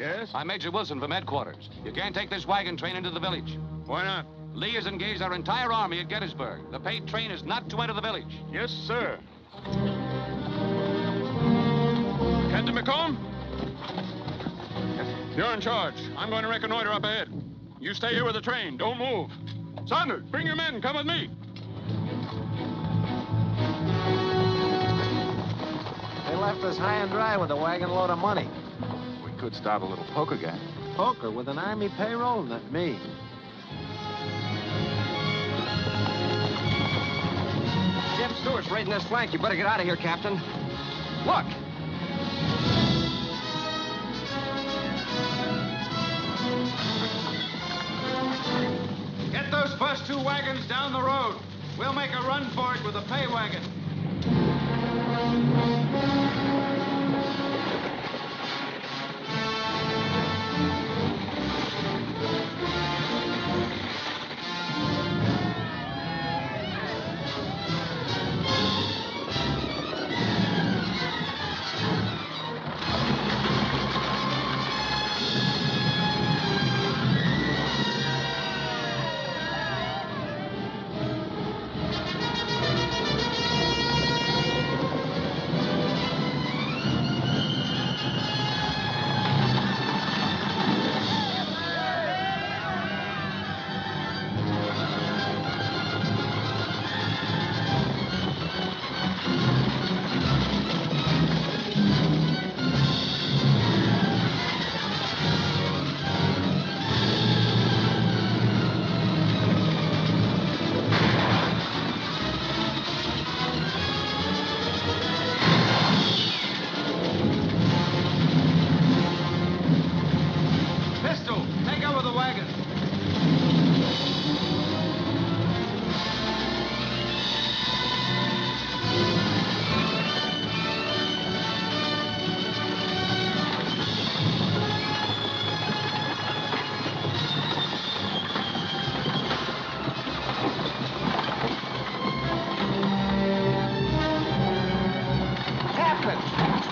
Yes? I'm Major Wilson from headquarters. You can't take this wagon train into the village. Why not? Lee has engaged our entire army at Gettysburg. The paid train is not to enter the village. Yes, sir. Captain McComb? Yes. You're in charge. I'm going to reconnoiter up ahead. You stay here with the train. Don't move. Saunders, bring your men. Come with me. They left us high and dry with a wagon load of money. We could start a little poker game. Poker with an army payroll? Not me. Jim Stewart's raiding this flank. You better get out of here, Captain. Look! Get those first two wagons down the road. We'll make a run for it with a pay wagon.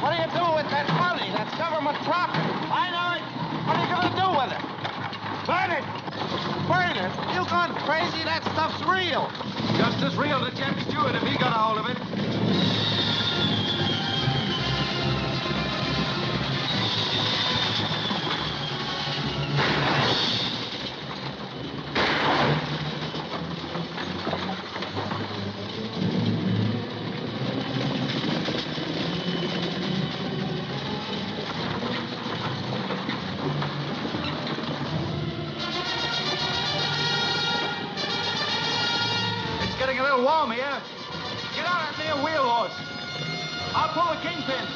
What are you doing with that money? That's government property. I know it. What are you going to do with it? Burn it. Burn it? You gone crazy? That stuff's real. Just as real to Jim Stewart if he got a hold of it. to warm here. Get on that near wheel horse. I'll pull the kingpin.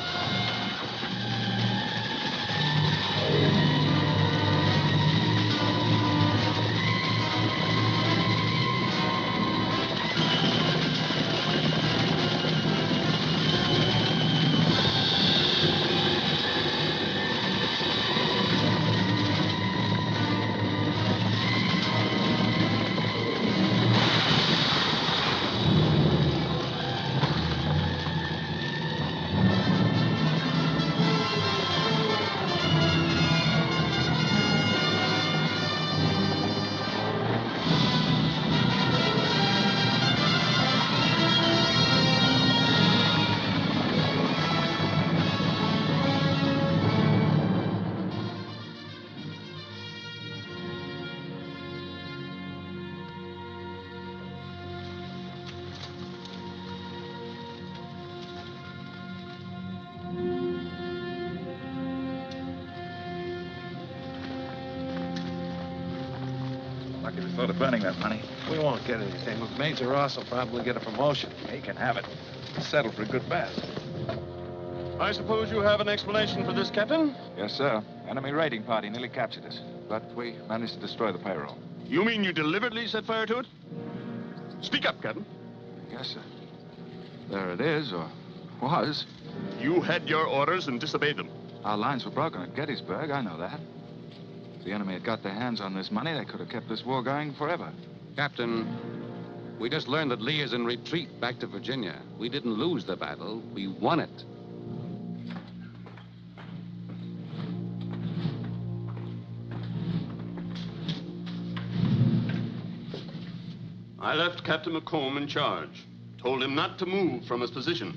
Lucky we thought of burning that money. We won't get anything. Major Ross will probably get a promotion. He can have it. It's settled for a good bet. I suppose you have an explanation for this, Captain? Yes, sir. Enemy raiding party nearly captured us, but we managed to destroy the payroll. You mean you deliberately set fire to it? Speak up, Captain. Yes, sir. There it is, or was. You had your orders and disobeyed them. Our lines were broken at Gettysburg, I know that. If the enemy had got their hands on this money, they could have kept this war going forever. Captain, we just learned that Lee is in retreat back to Virginia. We didn't lose the battle. We won it. I left Captain McComb in charge. Told him not to move from his position.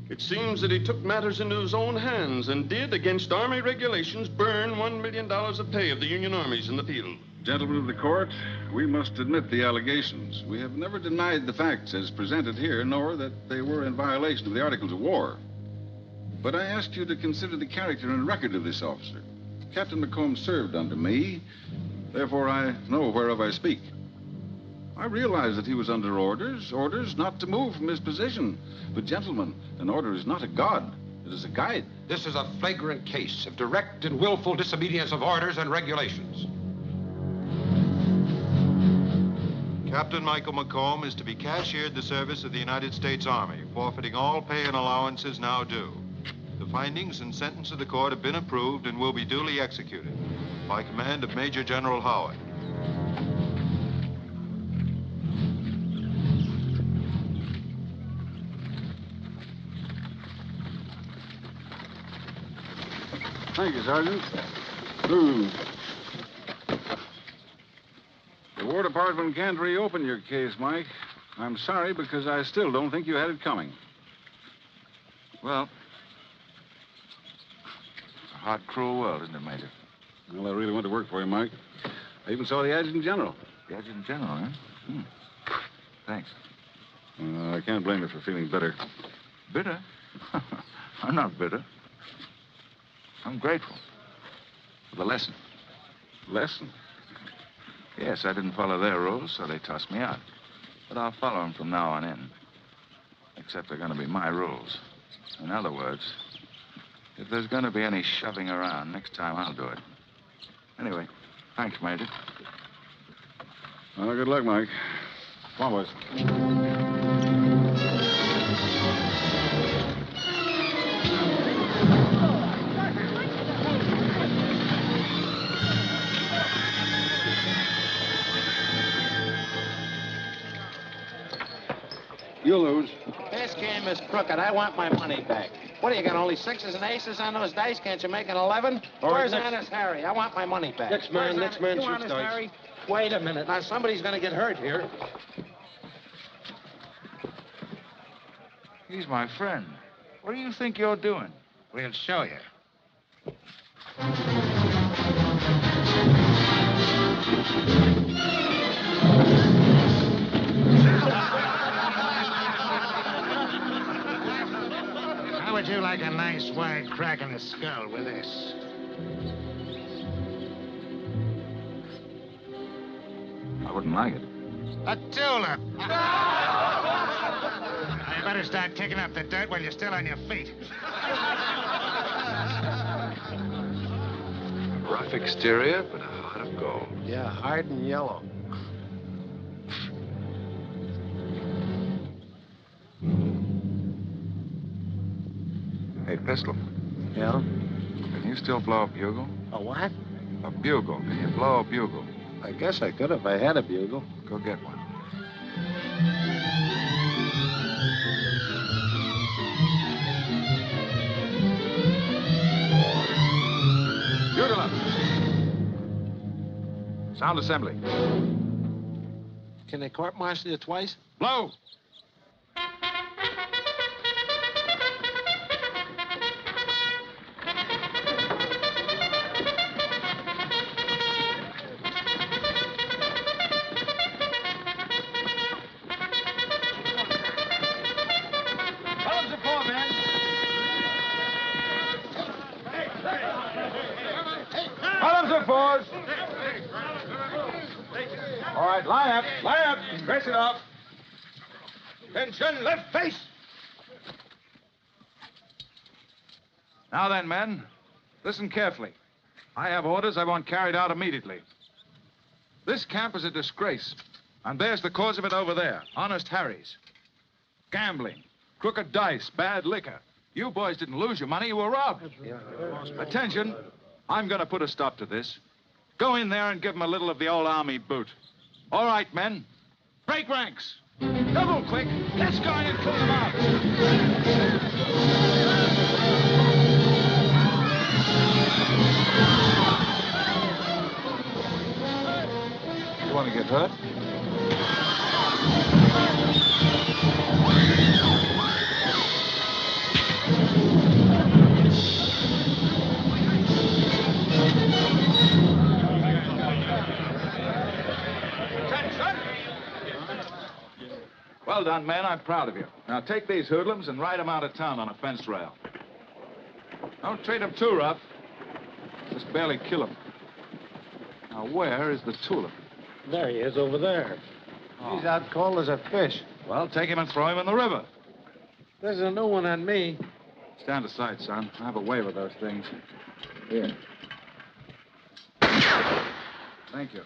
It seems that he took matters into his own hands and did, against Army regulations, burn $1 million of pay of the Union armies in the field. Gentlemen of the court, we must admit the allegations. We have never denied the facts as presented here, nor that they were in violation of the Articles of War. But I ask you to consider the character and record of this officer. Captain McComb served under me, therefore I know whereof I speak. I realize that he was under orders not to move from his position. But gentlemen, an order is not a god, it is a guide. This is a flagrant case of direct and willful disobedience of orders and regulations. Captain Michael McComb is to be cashiered the service of the United States Army, forfeiting all pay and allowances now due. The findings and sentence of the court have been approved and will be duly executed by command of Major General Howard. Thank you, Sergeant. The War Department can't reopen your case, Mike. I'm sorry, because I still don't think you had it coming. Well, it's a hot, cruel world, isn't it, Major? Well, I really went to work for you, Mike. I even saw the Adjutant General. The Adjutant General, huh? Thanks. I can't blame you for feeling bitter. Bitter? I'm not bitter. I'm grateful for the lesson. Lesson? Yes, I didn't follow their rules, so they tossed me out. But I'll follow them from now on in. Except they're going to be my rules. In other words, if there's going to be any shoving around, next time I'll do it. Anyway, thanks, Major. Well, good luck, Mike. Come on, boys. You'll lose. This game is crooked. I want my money back. What do you got, only sixes and aces on those dice? Can't you make an 11? Where's Honest Harry? I want my money back. Next man You shoots Honest dice. Harry? Wait a minute. Now, somebody's going to get hurt here. He's my friend. What do you think you're doing? We'll show you. How would you like a nice wide crack in the skull with this? I wouldn't like it. A tulip. better start kicking up the dirt while you're still on your feet. Rough exterior, but a heart of gold. Yeah, hard and yellow. Hey, Pistol, Yeah? can you still blow a bugle? A what? A bugle. Can you blow a bugle? I guess I could if I had a bugle. Go get one. Bugle up. Sound assembly. Can they court-martial you twice? Blow. All right, line up, brace it up. Attention, left face. Now then, men, listen carefully. I have orders I want carried out immediately. This camp is a disgrace, and there's the cause of it over there, Honest Harry's. Gambling, crooked dice, bad liquor. You boys didn't lose your money, you were robbed. Attention, I'm going to put a stop to this. Go in there and give them a little of the old army boot. All right, men, break ranks. Double quick, let's go in and clean them out. You want to get hurt? Well done, man. I'm proud of you. Now take these hoodlums and ride them out of town on a fence rail. Don't treat them too rough. Just barely kill them. Now, where is the tulip? There he is, over there. Oh. He's out cold as a fish. Well, take him and throw him in the river. There's a new one on me. Stand aside, son. I have a way with those things. Here. Thank you.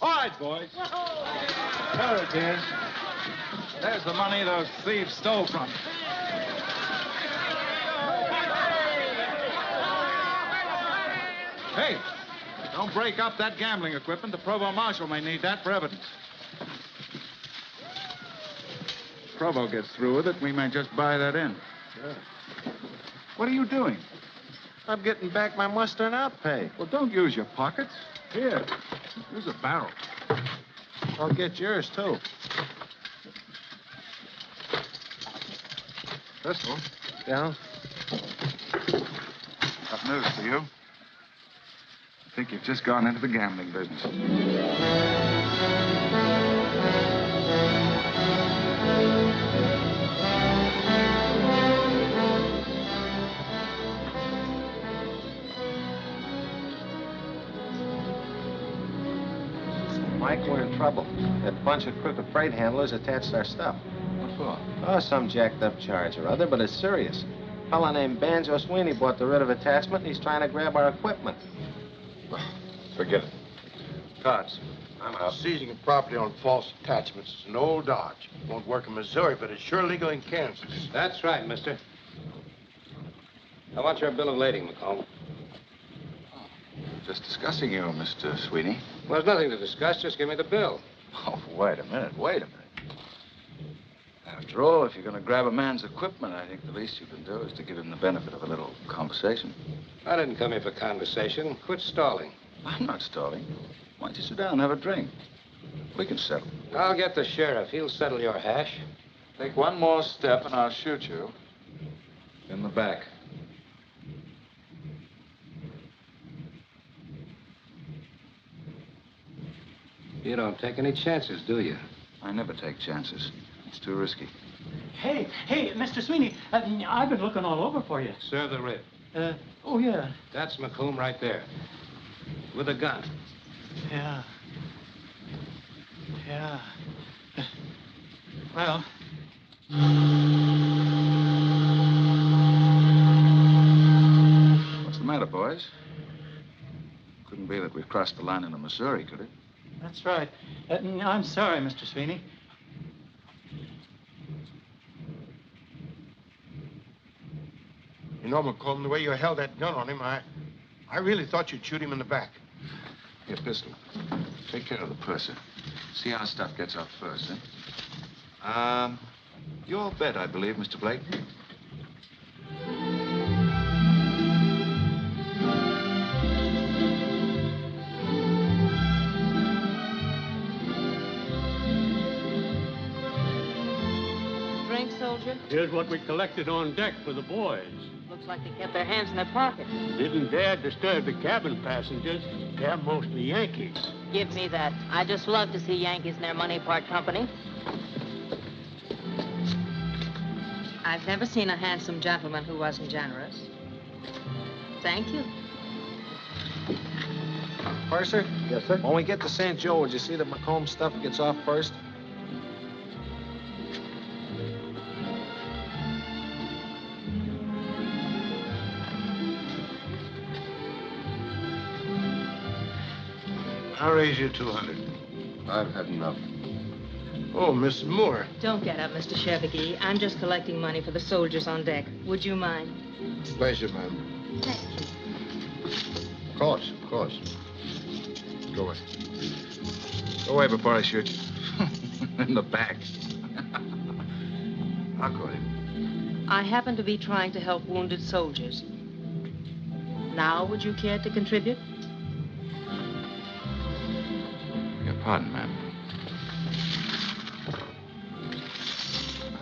All right, boys. There it is. There's the money those thieves stole from me. Hey, don't break up that gambling equipment. The provost marshal may need that for evidence. Provo gets through with it, we may just buy that in. Sure. What are you doing? I'm getting back my muster and out pay. Well, don't use your pockets. Here, use a barrel. I'll get yours, too. Pistol, Yeah? got news for you. I think you've just gone into the gambling business. Mike, we're in trouble. That bunch of crooked freight handlers attached our stuff. What for? Oh, some jacked up charge or other, but it's serious. A fella named Banjo Sweeney bought the writ of attachment, and he's trying to grab our equipment. Forget it. Tots. I'm out. Seizing of property on false attachments is an old dodge. Won't work in Missouri, but it's sure legal in Kansas. That's right, mister. I want your bill of lading, McComb. Just discussing you, Mr. Sweeney. Well, there's nothing to discuss. Just give me the bill. Oh, wait a minute. After all, if you're going to grab a man's equipment, I think the least you can do is to give him the benefit of a little conversation. I didn't come here for conversation. Quit stalling. I'm not stalling. Why don't you sit down and have a drink? We can settle. I'll get the sheriff. He'll settle your hash. Take one more step and I'll shoot you in the back. You don't take any chances, do you? I never take chances. It's too risky. Hey, Mr. Sweeney, I've been looking all over for you. Serve the writ. Oh, yeah. That's McComb right there. With a gun. Yeah. Yeah. Well, What's the matter, boys? Couldn't be that we've crossed the line into Missouri, could it? that's right. I'm sorry, Mr. Sweeney. You know, McComb, the way you held that gun on him, I really thought you'd shoot him in the back. Here, pistol. Take care of the purser. See how stuff gets off first, eh? Your bet, I believe, Mr. Blake. Drink, soldier? Here's what we collected on deck for the boys. Looks like they kept their hands in their pockets. Didn't dare disturb the cabin passengers. They're mostly Yankees. Give me that. I just love to see Yankees and their money part company. I've never seen a handsome gentleman who wasn't generous. Thank you. Purser? Yes, sir? When we get to St. Joe, would you see that McComb's stuff gets off first? I'll raise you 200. I've had enough. Oh, Miss Moore. Don't get up, Mr. Chevigee. I'm just collecting money for the soldiers on deck. Would you mind? Pleasure, ma'am. Thank you. Of course, of course. Go away. Go away before I shoot you. In the back. I'll call him. I happen to be trying to help wounded soldiers. Now, would you care to contribute? Your pardon, ma'am.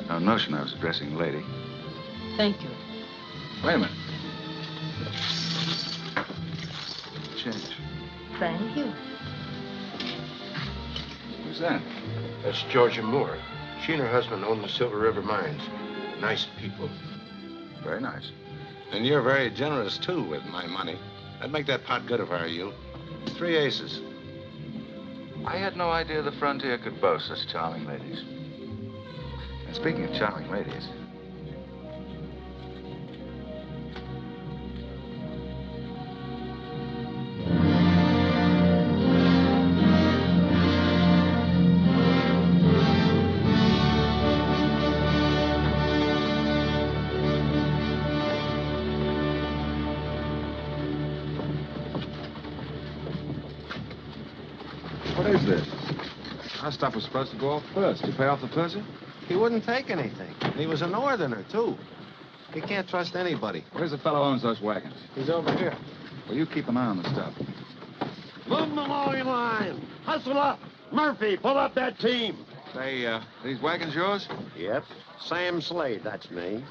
No notion I was addressing a lady. Thank you. Wait a minute. Change. Thank you. Who's that? That's Georgia Moore. She and her husband own the Silver River mines. Nice people. Very nice. And you're very generous, too, with my money. I'd make that pot good if I were you. 3 aces. I had no idea the frontier could boast such charming ladies. And speaking of charming ladies, what is this? Our stuff was supposed to go off first. You pay off the purser? He wouldn't take anything. He was a northerner, too. He can't trust anybody. Where's the fellow who owns those wagons? He's over here. Well, you keep an eye on the stuff. Move them along in line. Hustle up. Murphy, pull up that team. Say, these wagons yours? Yep. Sam Slade, that's me.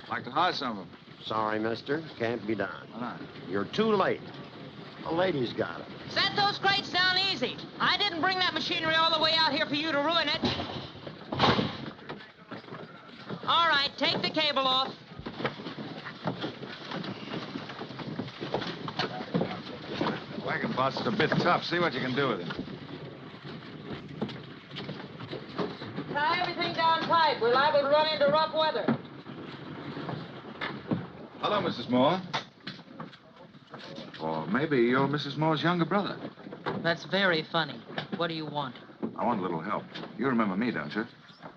Like to hire some of them. Sorry, mister. Can't be done. Why not? You're too late. The lady's got it. Set those crates down easy. I didn't bring that machinery all the way out here for you to ruin it. All right, take the cable off. Wagon boss is a bit tough. See what you can do with him. Tie everything down tight. We're liable to run into rough weather. Hello, Mrs. Moore. Or maybe you're Mrs. Moore's younger brother. That's very funny. What do you want? I want a little help. You remember me, don't you?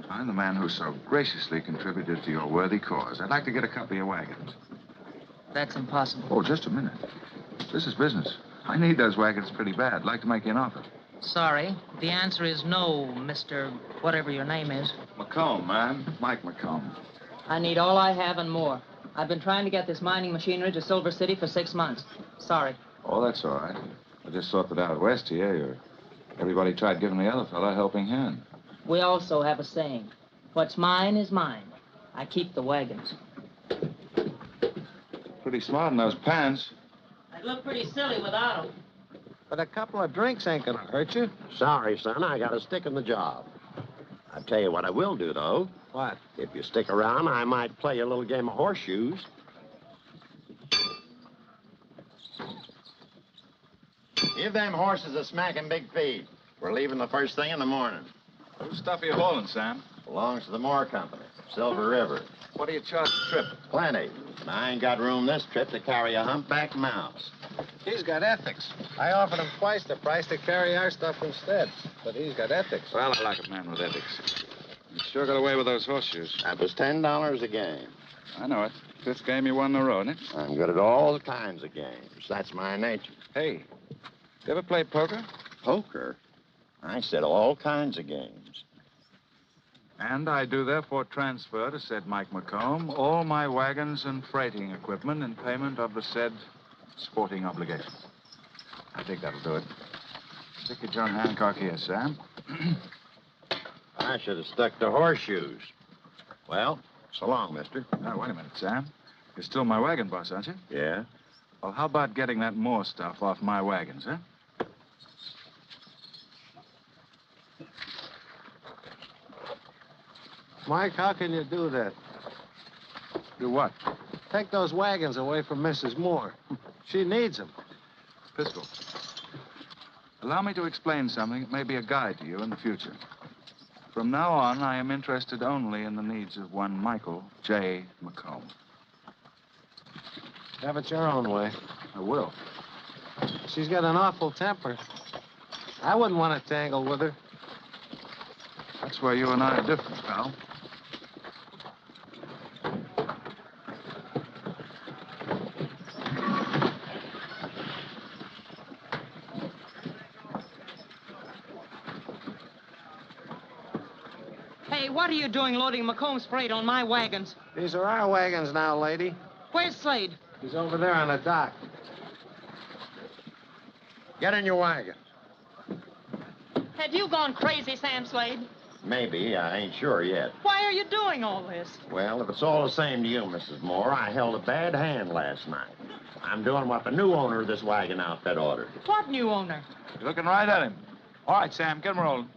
I'm the man who so graciously contributed to your worthy cause. I'd like to get a couple of your wagons. That's impossible. Oh, just a minute. This is business. I need those wagons pretty bad. I'd like to make you an offer. Sorry. The answer is no, Mr. whatever your name is. McComb, man. Mike McComb. I need all I have and more. I've been trying to get this mining machinery to Silver City for 6 months. Sorry. Oh, that's all right. I just thought that out west here, everybody tried giving the other fellow a helping hand. We also have a saying. What's mine is mine. I keep the wagons. Pretty smart in those pants. I'd look pretty silly without them. But a couple of drinks ain't gonna hurt you. Sorry, son. I got to stick in the job. I'll tell you what I will do, though. What? If you stick around, I might play you a little game of horseshoes. Give them horses a smacking big feed. We're leaving the first thing in the morning. Whose stuff are you hauling, Sam? Belongs to the Moore Company, Silver River. What do you charge a trip? Plenty. And I ain't got room this trip to carry a humpback mouse. He's got ethics. I offered him twice the price to carry our stuff instead. But he's got ethics. Well, I like a man with ethics. You sure got away with those horseshoes. That was $10 a game. I know it. Fifth game you won in a row, isn't it? I'm good at all kinds of games. That's my nature. Hey, you ever play poker? Poker? I said all kinds of games. And I do therefore transfer to said Mike McComb all my wagons and freighting equipment in payment of the said sporting obligations. I think that'll do it. Stick your John Hancock here, Sam. I should have stuck to horseshoes. Well, so long, mister. Now, wait a minute, Sam. You're still my wagon boss, aren't you? Yeah? Well, how about getting that Moore stuff off my wagons, huh? Mike, how can you do that? Do what? Take those wagons away from Mrs. Moore. She needs them. Pistol. Allow me to explain something that may be a guide to you in the future. From now on, I am interested only in the needs of one Michael J. McComb. Have it your own way. I will. She's got an awful temper. I wouldn't want to tangle with her. That's where you and I are different, pal. Hey, what are you doing loading McComb's freight on my wagons? These are our wagons now, lady. Where's Slade? He's over there on the dock. Get in your wagon. Have you gone crazy, Sam Slade? Maybe. I ain't sure yet. Why are you doing all this? Well, if it's all the same to you, Mrs. Moore, I held a bad hand last night. I'm doing what the new owner of this wagon outfit ordered. What new owner? You're looking right at him. All right, Sam, get him rolling.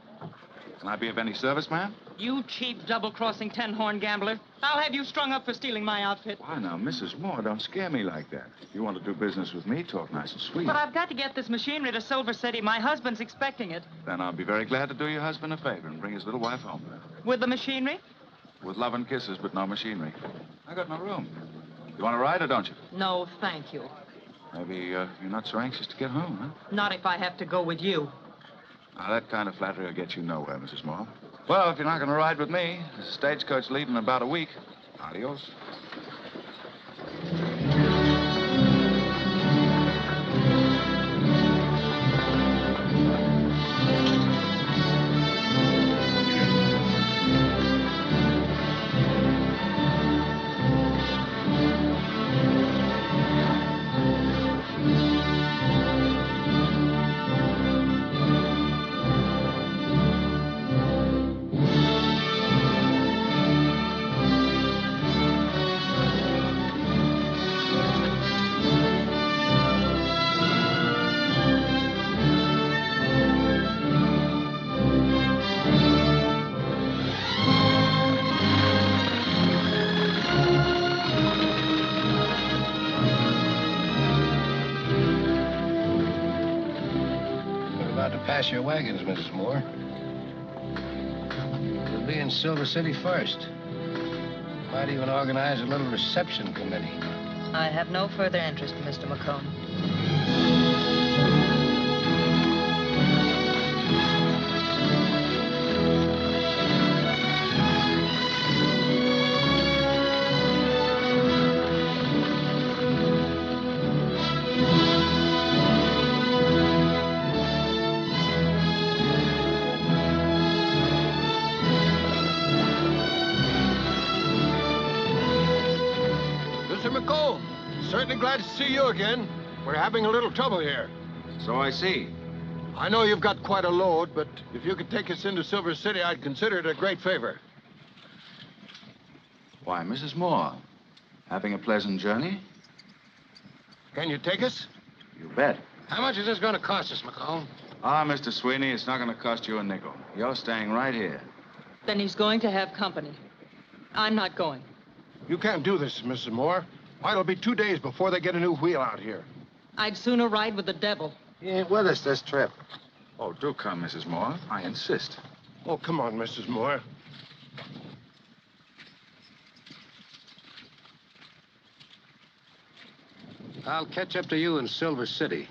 Can I be of any service, ma'am? You cheap, double-crossing, ten-horn gambler. I'll have you strung up for stealing my outfit. Why, now, Mrs. Moore, don't scare me like that. If you want to do business with me, talk nice and sweet. But I've got to get this machinery to Silver City. My husband's expecting it. Then I'll be very glad to do your husband a favor and bring his little wife home. With the machinery? With love and kisses, but no machinery. I got no room. You want to ride or don't you? No, thank you. Maybe you're not so anxious to get home, huh? Not if I have to go with you. Now, that kind of flattery will get you nowhere, Mrs. Moore. Well, if you're not going to ride with me, there's a stagecoach leaving in about a week. Adios. Pass your wagons, Mrs. Moore. You'll be in Silver City first. Might even organize a little reception committee. I have no further interest, Mr. McComb. Mr. McComb, certainly glad to see you again. We're having a little trouble here. So I see. I know you've got quite a load, but if you could take us into Silver City, I'd consider it a great favor. Why, Mrs. Moore, having a pleasant journey? Can you take us? You bet. How much is this going to cost us, McComb? Ah, Mr. Sweeney, it's not going to cost you a nickel. You're staying right here. Then he's going to have company. I'm not going. You can't do this, Mrs. Moore. Why, it'll be 2 days before they get a new wheel out here. I'd sooner ride with the devil. He ain't with us this trip. Oh, do come, Mrs. Moore. I insist. Oh, come on, Mrs. Moore. I'll catch up to you in Silver City.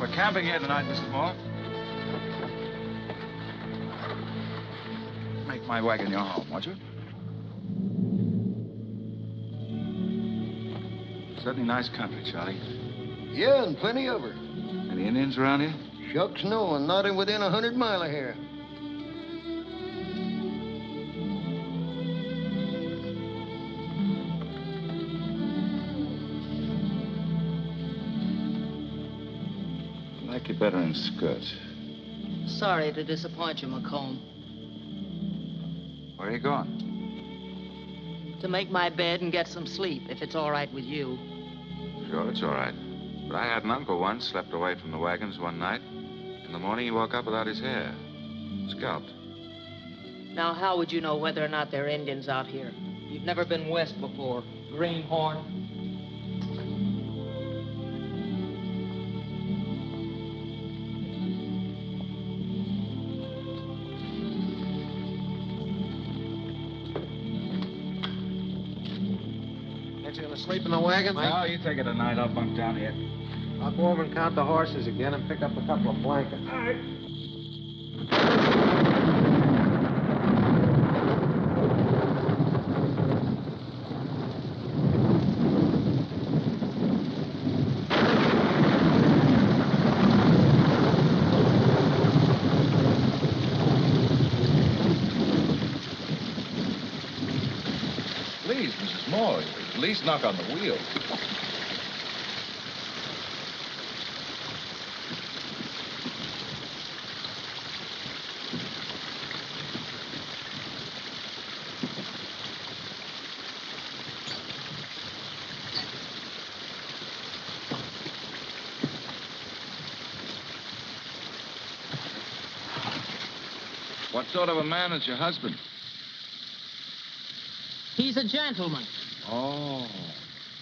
We're camping here tonight, Mrs. Moore. Make my wagon your home, won't you? Certainly nice country, Charlie. Yeah, and plenty of her. Any Indians around here? Shucks, no, and not in within 100 miles of here. I like you better in skirts. Sorry to disappoint you, McComb. Where are you going? To make my bed and get some sleep, if it's all right with you. Sure, it's all right. But I had an uncle once, slept away from the wagons one night. In the morning, he woke up without his hair. Scalped. Now, how would you know whether or not there are Indians out here? You've never been west before. Greenhorn. Ain't you gonna sleep in the wagon? No, you take it tonight. I'll bunk down here. I'll go over and count the horses again and pick up a couple of blankets. All right. Please, Mrs. Moore, at least knock on the wheel. What sort of a man is your husband? He's a gentleman. Oh,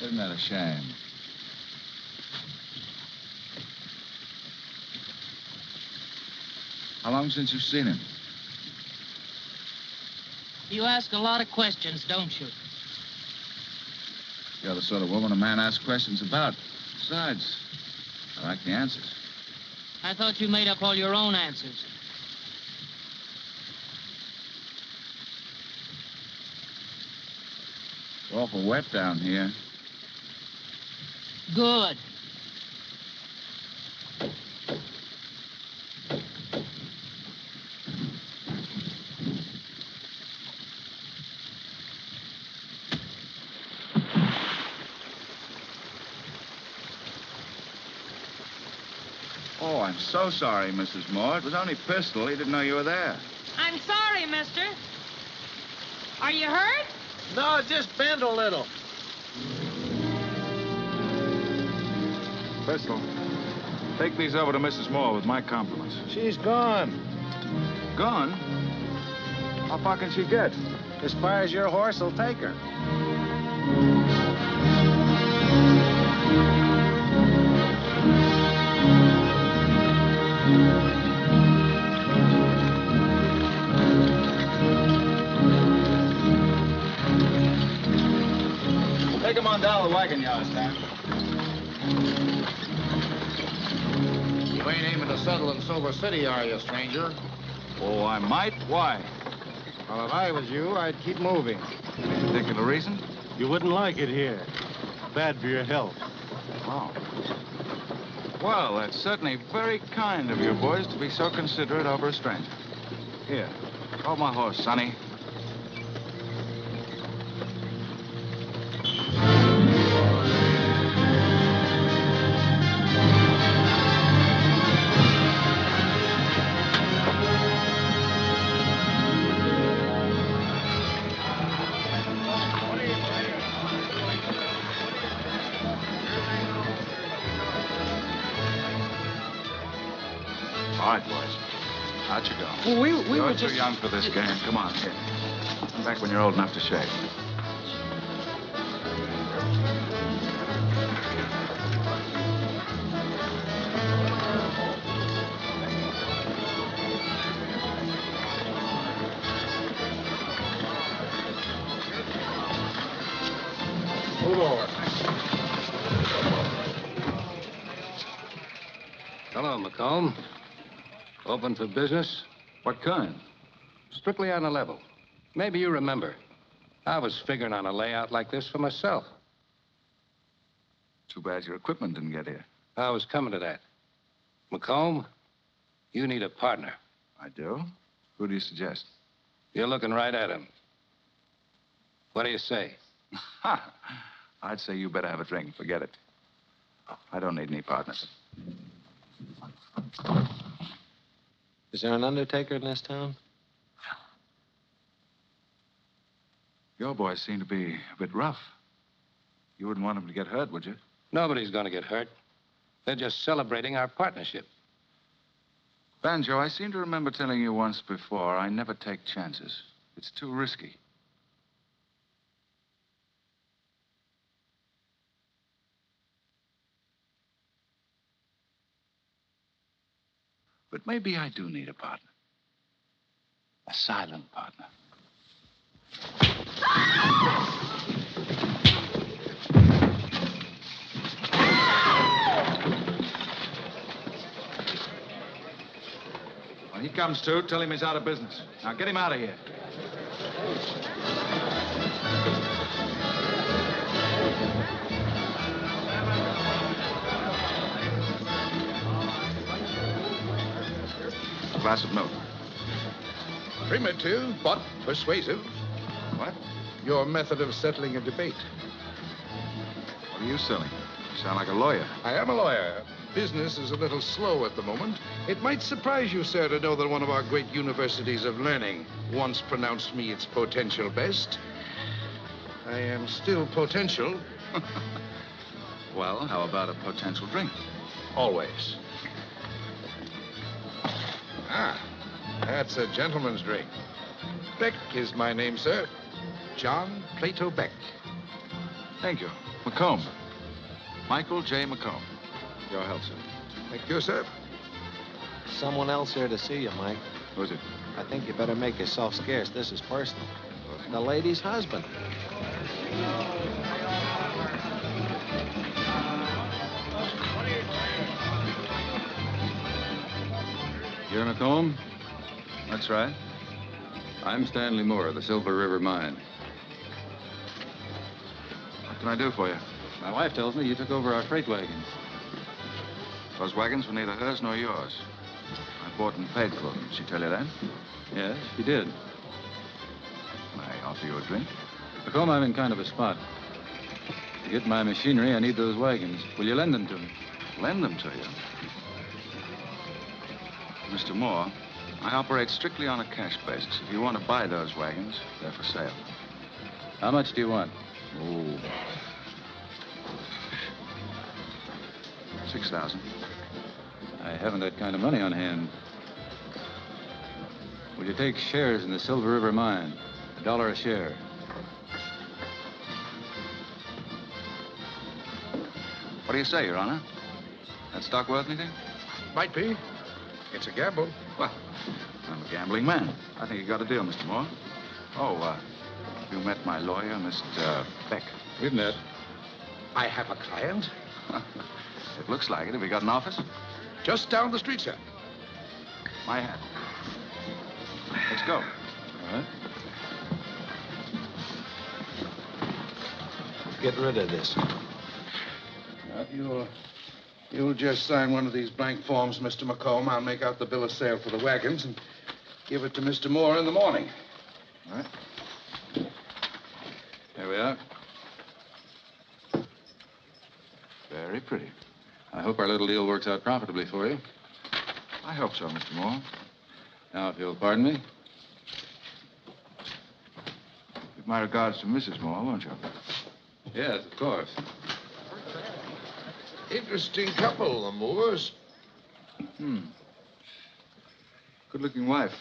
isn't that a shame? How long since you've seen him? You ask a lot of questions, don't you? You're the sort of woman a man asks questions about. Besides, I like the answers. I thought you made up all your own answers. It's awful wet down here. Good. Oh, I'm so sorry, Mrs. Moore. It was only Pistol. He didn't know you were there. I'm sorry, mister. Are you hurt? No, just bend a little. Pistol, take these over to Mrs. Moore with my compliments. She's gone. Gone? How far can she get? As far as your horse will take her. Take him on down to the wagon yard, Sam. You ain't aiming to settle in Silver City, are you, stranger? Oh, I might. Why? Well, if I was you, I'd keep moving. Any particular reason? You wouldn't like it here. Bad for your health. Oh. Well, that's certainly very kind of you boys to be so considerate over a stranger. Here, hold my horse, Sonny. All right, boys. Out you go. Well, we You're were too just... young for this game. Come on, here. Come back when you're old enough to shave. Move over. Hello, McComb. Open for business? What kind? Strictly on a level. Maybe you remember. I was figuring on a layout like this for myself. Too bad your equipment didn't get here. I was coming to that. McComb, you need a partner. I do? Who do you suggest? You're looking right at him. What do you say? Ha! I'd say you better have a drink. Forget it. I don't need any partners. Is there an undertaker in this town? Your boys seem to be a bit rough. You wouldn't want them to get hurt, would you? Nobody's going to get hurt. They're just celebrating our partnership. Banjo, I seem to remember telling you once before, I never take chances. It's too risky. But maybe I do need a partner. A silent partner. When he comes to, tell him he's out of business. Now get him out of here. A glass of milk. Primitive, but persuasive. What? Your method of settling a debate. What are you selling? You sound like a lawyer. I am a lawyer. Business is a little slow at the moment. It might surprise you, sir, to know that one of our great universities of learning once pronounced me its potential best. I am still potential. Well, how about a potential drink? Always. Ah, that's a gentleman's drink. Beck is my name, sir. John Plato Beck. Thank you. McComb. Michael J. McComb. Your health, sir. Thank you, sir. Someone else here to see you, Mike. Who's it? I think you better make yourself scarce. This is personal. The lady's husband. You're McComb? That's right. I'm Stanley Moore of the Silver River Mine. What can I do for you? My wife tells me you took over our freight wagons. Those wagons were neither hers nor yours. I bought and paid for them. Did she tell you that? Yes, she did. Can I offer you a drink? McComb, I'm in kind of a spot. To get my machinery, I need those wagons. Will you lend them to me? Lend them to you? Mr. Moore, I operate strictly on a cash basis. If you want to buy those wagons, they're for sale. How much do you want? Oh. 6,000. I haven't that kind of money on hand. Will you take shares in the Silver River Mine? $1 a share. What do you say, Your Honor? That stock worth anything? Might be. It's a gamble. Well, I'm a gambling man. I think you got a deal, Mr. Moore. Oh, you met my lawyer, Mr. Beck. We've met. I have a client. It looks like it. Have you got an office? Just down the street, sir. My hat. Let's go. All right. Get rid of this. You'll just sign one of these blank forms, Mr. McComb. I'll make out the bill of sale for the wagons and give it to Mr. Moore in the morning. All right. There we are. Very pretty. I hope our little deal works out profitably for you. I hope so, Mr. Moore. Now, if you'll pardon me. Give my regards to Mrs. Moore, won't you? Yes, of course. Interesting couple, the Moores. Good-looking wife.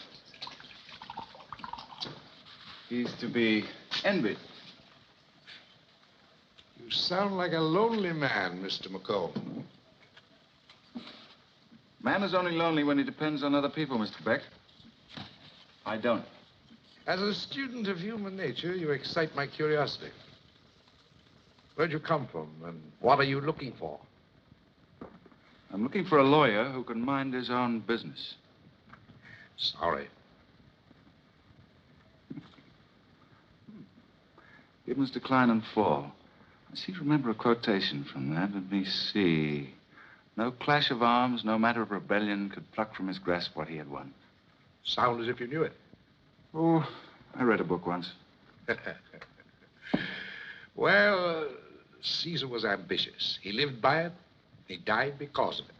He's to be envied. You sound like a lonely man, Mr. McComb. Man is only lonely when he depends on other people, Mr. Beck. I don't. As a student of human nature, you excite my curiosity. Where'd you come from, and what are you looking for? I'm looking for a lawyer who can mind his own business. Sorry. Gibbons decline and fall. I seem to remember a quotation from that. Let me see. No clash of arms, no matter of rebellion could pluck from his grasp what he had won. Sound as if you knew it. Oh, I read a book once. Well, Caesar was ambitious. He lived by it. He died because of it.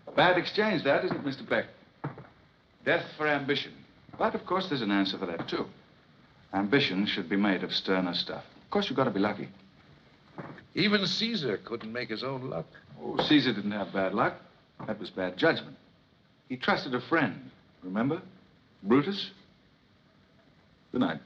A bad exchange, that, isn't it, Mr. Beck? Death for ambition. But, of course, there's an answer for that, too. Ambition should be made of sterner stuff. Of course, you've got to be lucky. Even Caesar couldn't make his own luck. Oh, Caesar didn't have bad luck. That was bad judgment. He trusted a friend, remember? Brutus. Good night.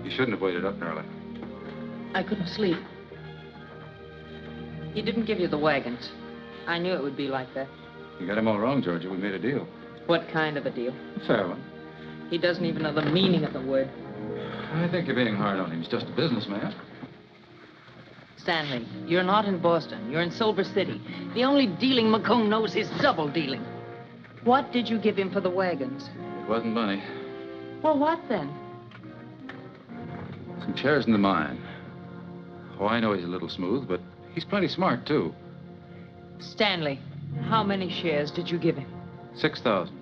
You shouldn't have waited up, Darla. I couldn't sleep. He didn't give you the wagons. I knew it would be like that. You got him all wrong, Georgia. We made a deal. What kind of a deal? A fair one. He doesn't even know the meaning of the word. I think you're being hard on him. He's just a businessman. Stanley, you're not in Boston. You're in Silver City. The only dealing McComb knows is double dealing. What did you give him for the wagons? It wasn't money. Well, what then? Some shares in the mine. Oh, I know he's a little smooth, but he's plenty smart, too. Stanley, how many shares did you give him? 6,000.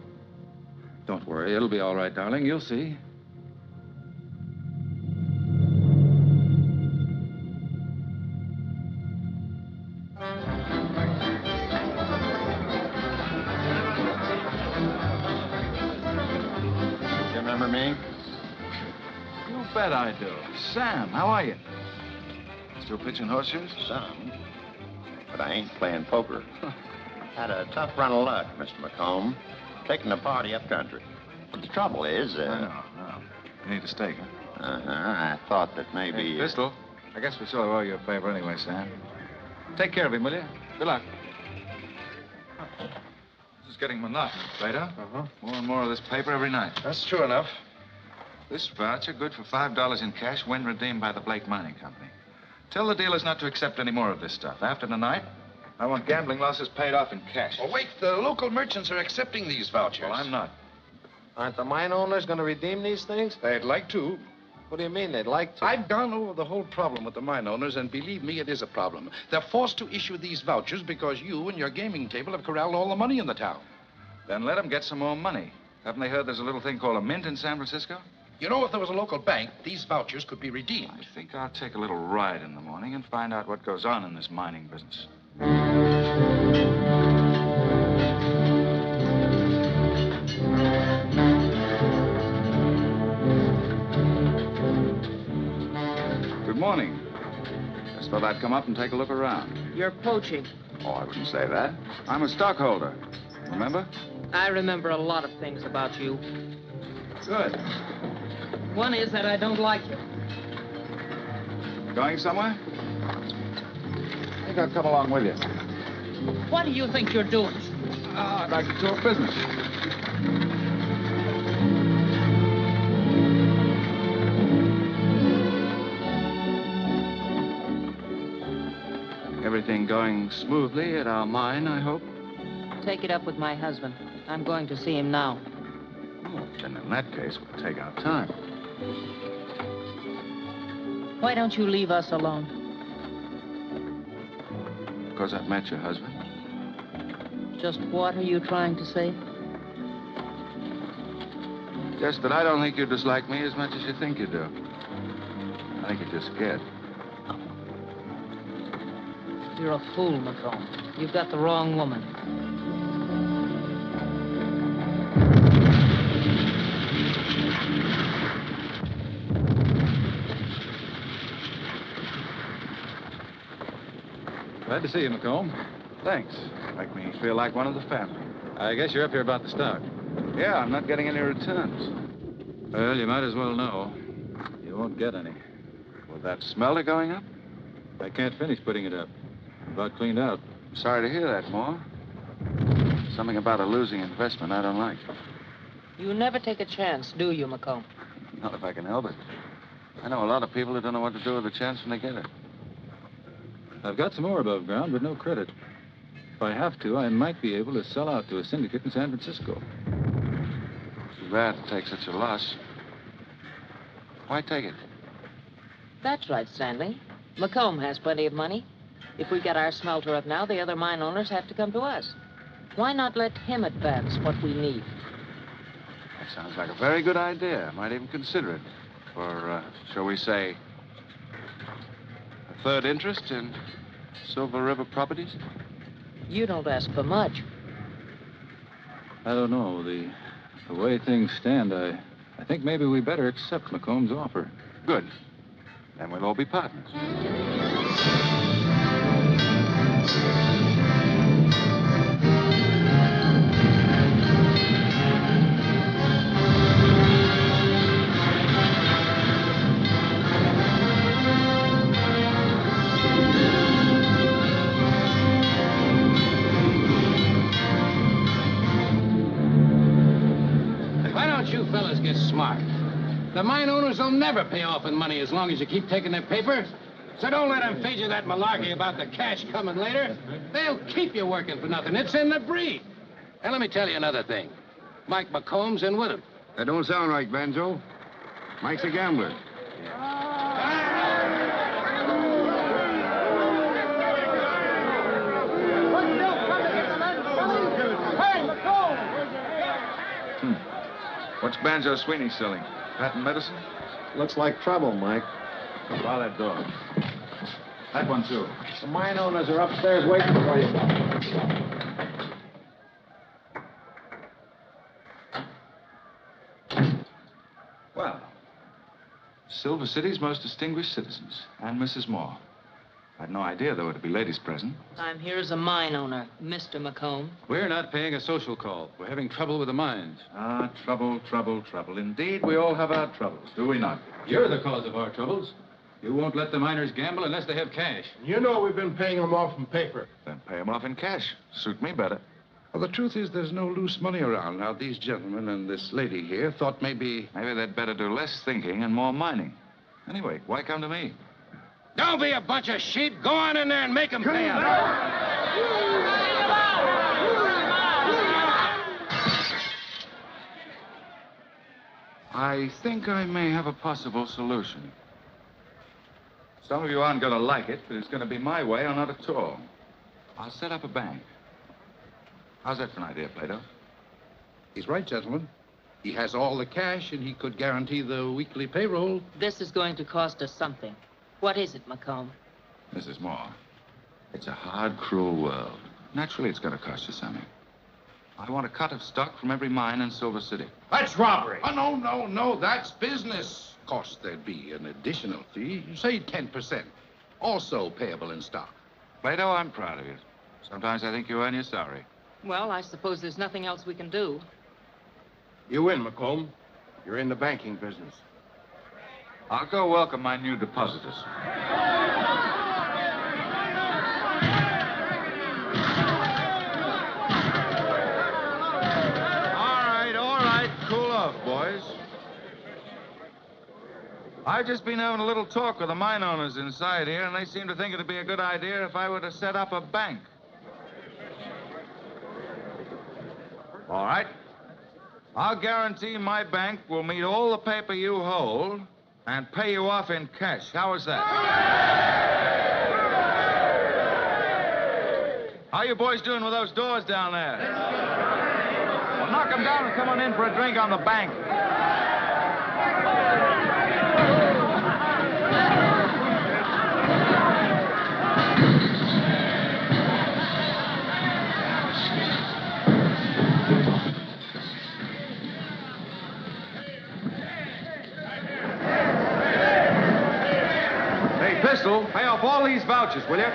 Don't worry, it'll be all right, darling. You'll see. You remember me? You bet I do. Sam, how are you? Still pitching horseshoes? Some. But I ain't playing poker. Had a tough run of luck, Mr. McComb. Taking the party up country. But the trouble is, No. You need a stake, huh? I thought that maybe... Hey, Pistol, I guess we sort of owe you a favor anyway, Sam. Take care of him, will you? Good luck. This is getting monotonous, Plato. More and more of this paper every night. That's true enough. This voucher, good for $5 in cash when redeemed by the Blake Mining Company. Tell the dealers not to accept any more of this stuff. After tonight, I want gambling losses paid off in cash. Oh, wait, the local merchants are accepting these vouchers. Well, I'm not. Aren't the mine owners going to redeem these things? They'd like to. What do you mean they'd like to? I've gone over the whole problem with the mine owners, and believe me, it is a problem. They're forced to issue these vouchers because you and your gaming table have corralled all the money in the town. Then let them get some more money. Haven't they heard there's a little thing called a mint in San Francisco? You know, if there was a local bank, these vouchers could be redeemed. I think I'll take a little ride in the morning and find out what goes on in this mining business. Good morning. Just thought I'd come up and take a look around. You're poaching. Oh, I wouldn't say that. I'm a stockholder. Remember? I remember a lot of things about you. Good. One is that I don't like you. Going somewhere? I think I'll come along with you. What do you think you're doing? I'd like to talk business. Everything going smoothly at our mine, I hope? Take it up with my husband. I'm going to see him now. Oh, then in that case, we'll take our time. Why don't you leave us alone? Because I've met your husband. Just what are you trying to say? Just that I don't think you dislike me as much as you think you do. I think you're just scared. You're a fool, Macomb. You've got the wrong woman. Glad to see you, Macomb. Thanks. Make me feel like one of the family. I guess you're up here about the stock. Yeah, I'm not getting any returns. Well, you might as well know. You won't get any. With that smelter going up? I can't finish putting it up. About cleaned out. Sorry to hear that, Moore. Something about a losing investment I don't like. You never take a chance, do you, Macomb? Not if I can help it. I know a lot of people who don't know what to do with a chance when they get it. I've got some more above ground, but no credit. If I have to, I might be able to sell out to a syndicate in San Francisco. Too bad to take such a loss. Why take it? That's right, Stanley. Macomb has plenty of money. If we get our smelter up now, the other mine owners have to come to us. Why not let him advance what we need? That sounds like a very good idea. I might even consider it. For, shall we say, a third interest in Silver River properties? You don't ask for much. I don't know. The way things stand, I think maybe we better accept Macomb's offer. Good. Then we'll all be partners. Why don't you fellas get smart? The mine owners will never pay off in money as long as you keep taking their paper. So don't let them feed you that malarkey about the cash coming later. They'll keep you working for nothing. It's in the breed. And let me tell you another thing. Mike Macomb's in with him. That don't sound right, Banjo. Mike's a gambler. What's Banjo Sweeney selling? Patent medicine? Looks like trouble, Mike. Bar that door. That one, too. The mine owners are upstairs waiting for you. Well, Silver City's most distinguished citizens, and Mrs. Moore. I had no idea there were to be ladies present. I'm here as a mine owner, Mr. Macomb. We're not paying a social call. We're having trouble with the mines. Ah, trouble, trouble, trouble. Indeed, we all have our troubles, do we not? You're the cause of our troubles. You won't let the miners gamble unless they have cash. You know we've been paying them off in paper. Then pay them off in cash. Suit me better. Well, the truth is there's no loose money around. Now, these gentlemen and this lady here thought maybe... Maybe they'd better do less thinking and more mining. Anyway, why come to me? Don't be a bunch of sheep. Go on in there and make them pay up. I think I may have a possible solution. Some of you aren't going to like it, but it's going to be my way or not at all. I'll set up a bank. How's that for an idea, Plato? He's right, gentlemen. He has all the cash, and he could guarantee the weekly payroll. This is going to cost us something. What is it, Macomb? Mrs. Moore, it's a hard, cruel world. Naturally, it's going to cost you something. I want a cut of stock from every mine in Silver City. That's robbery. Oh, no. That's business. Cost there'd be an additional fee, say 10%. Also payable in stock. Plato, I'm proud of you. Sometimes I think you earn your salary. Well, I suppose there's nothing else we can do. You win, Macomb. You're in the banking business. I'll go welcome my new depositors. All right. Cool off, boys. I've just been having a little talk with the mine owners inside here, and they seem to think it'd be a good idea if I were to set up a bank. All right. I'll guarantee my bank will meet all the paper you hold and pay you off in cash. How is that? How you boys doing with those doors down there? Well, knock them down and come on in for a drink on the bank. Pistol, pay off all these vouchers, will you? All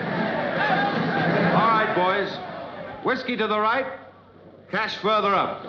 right, boys. Whiskey to the right, cash further up.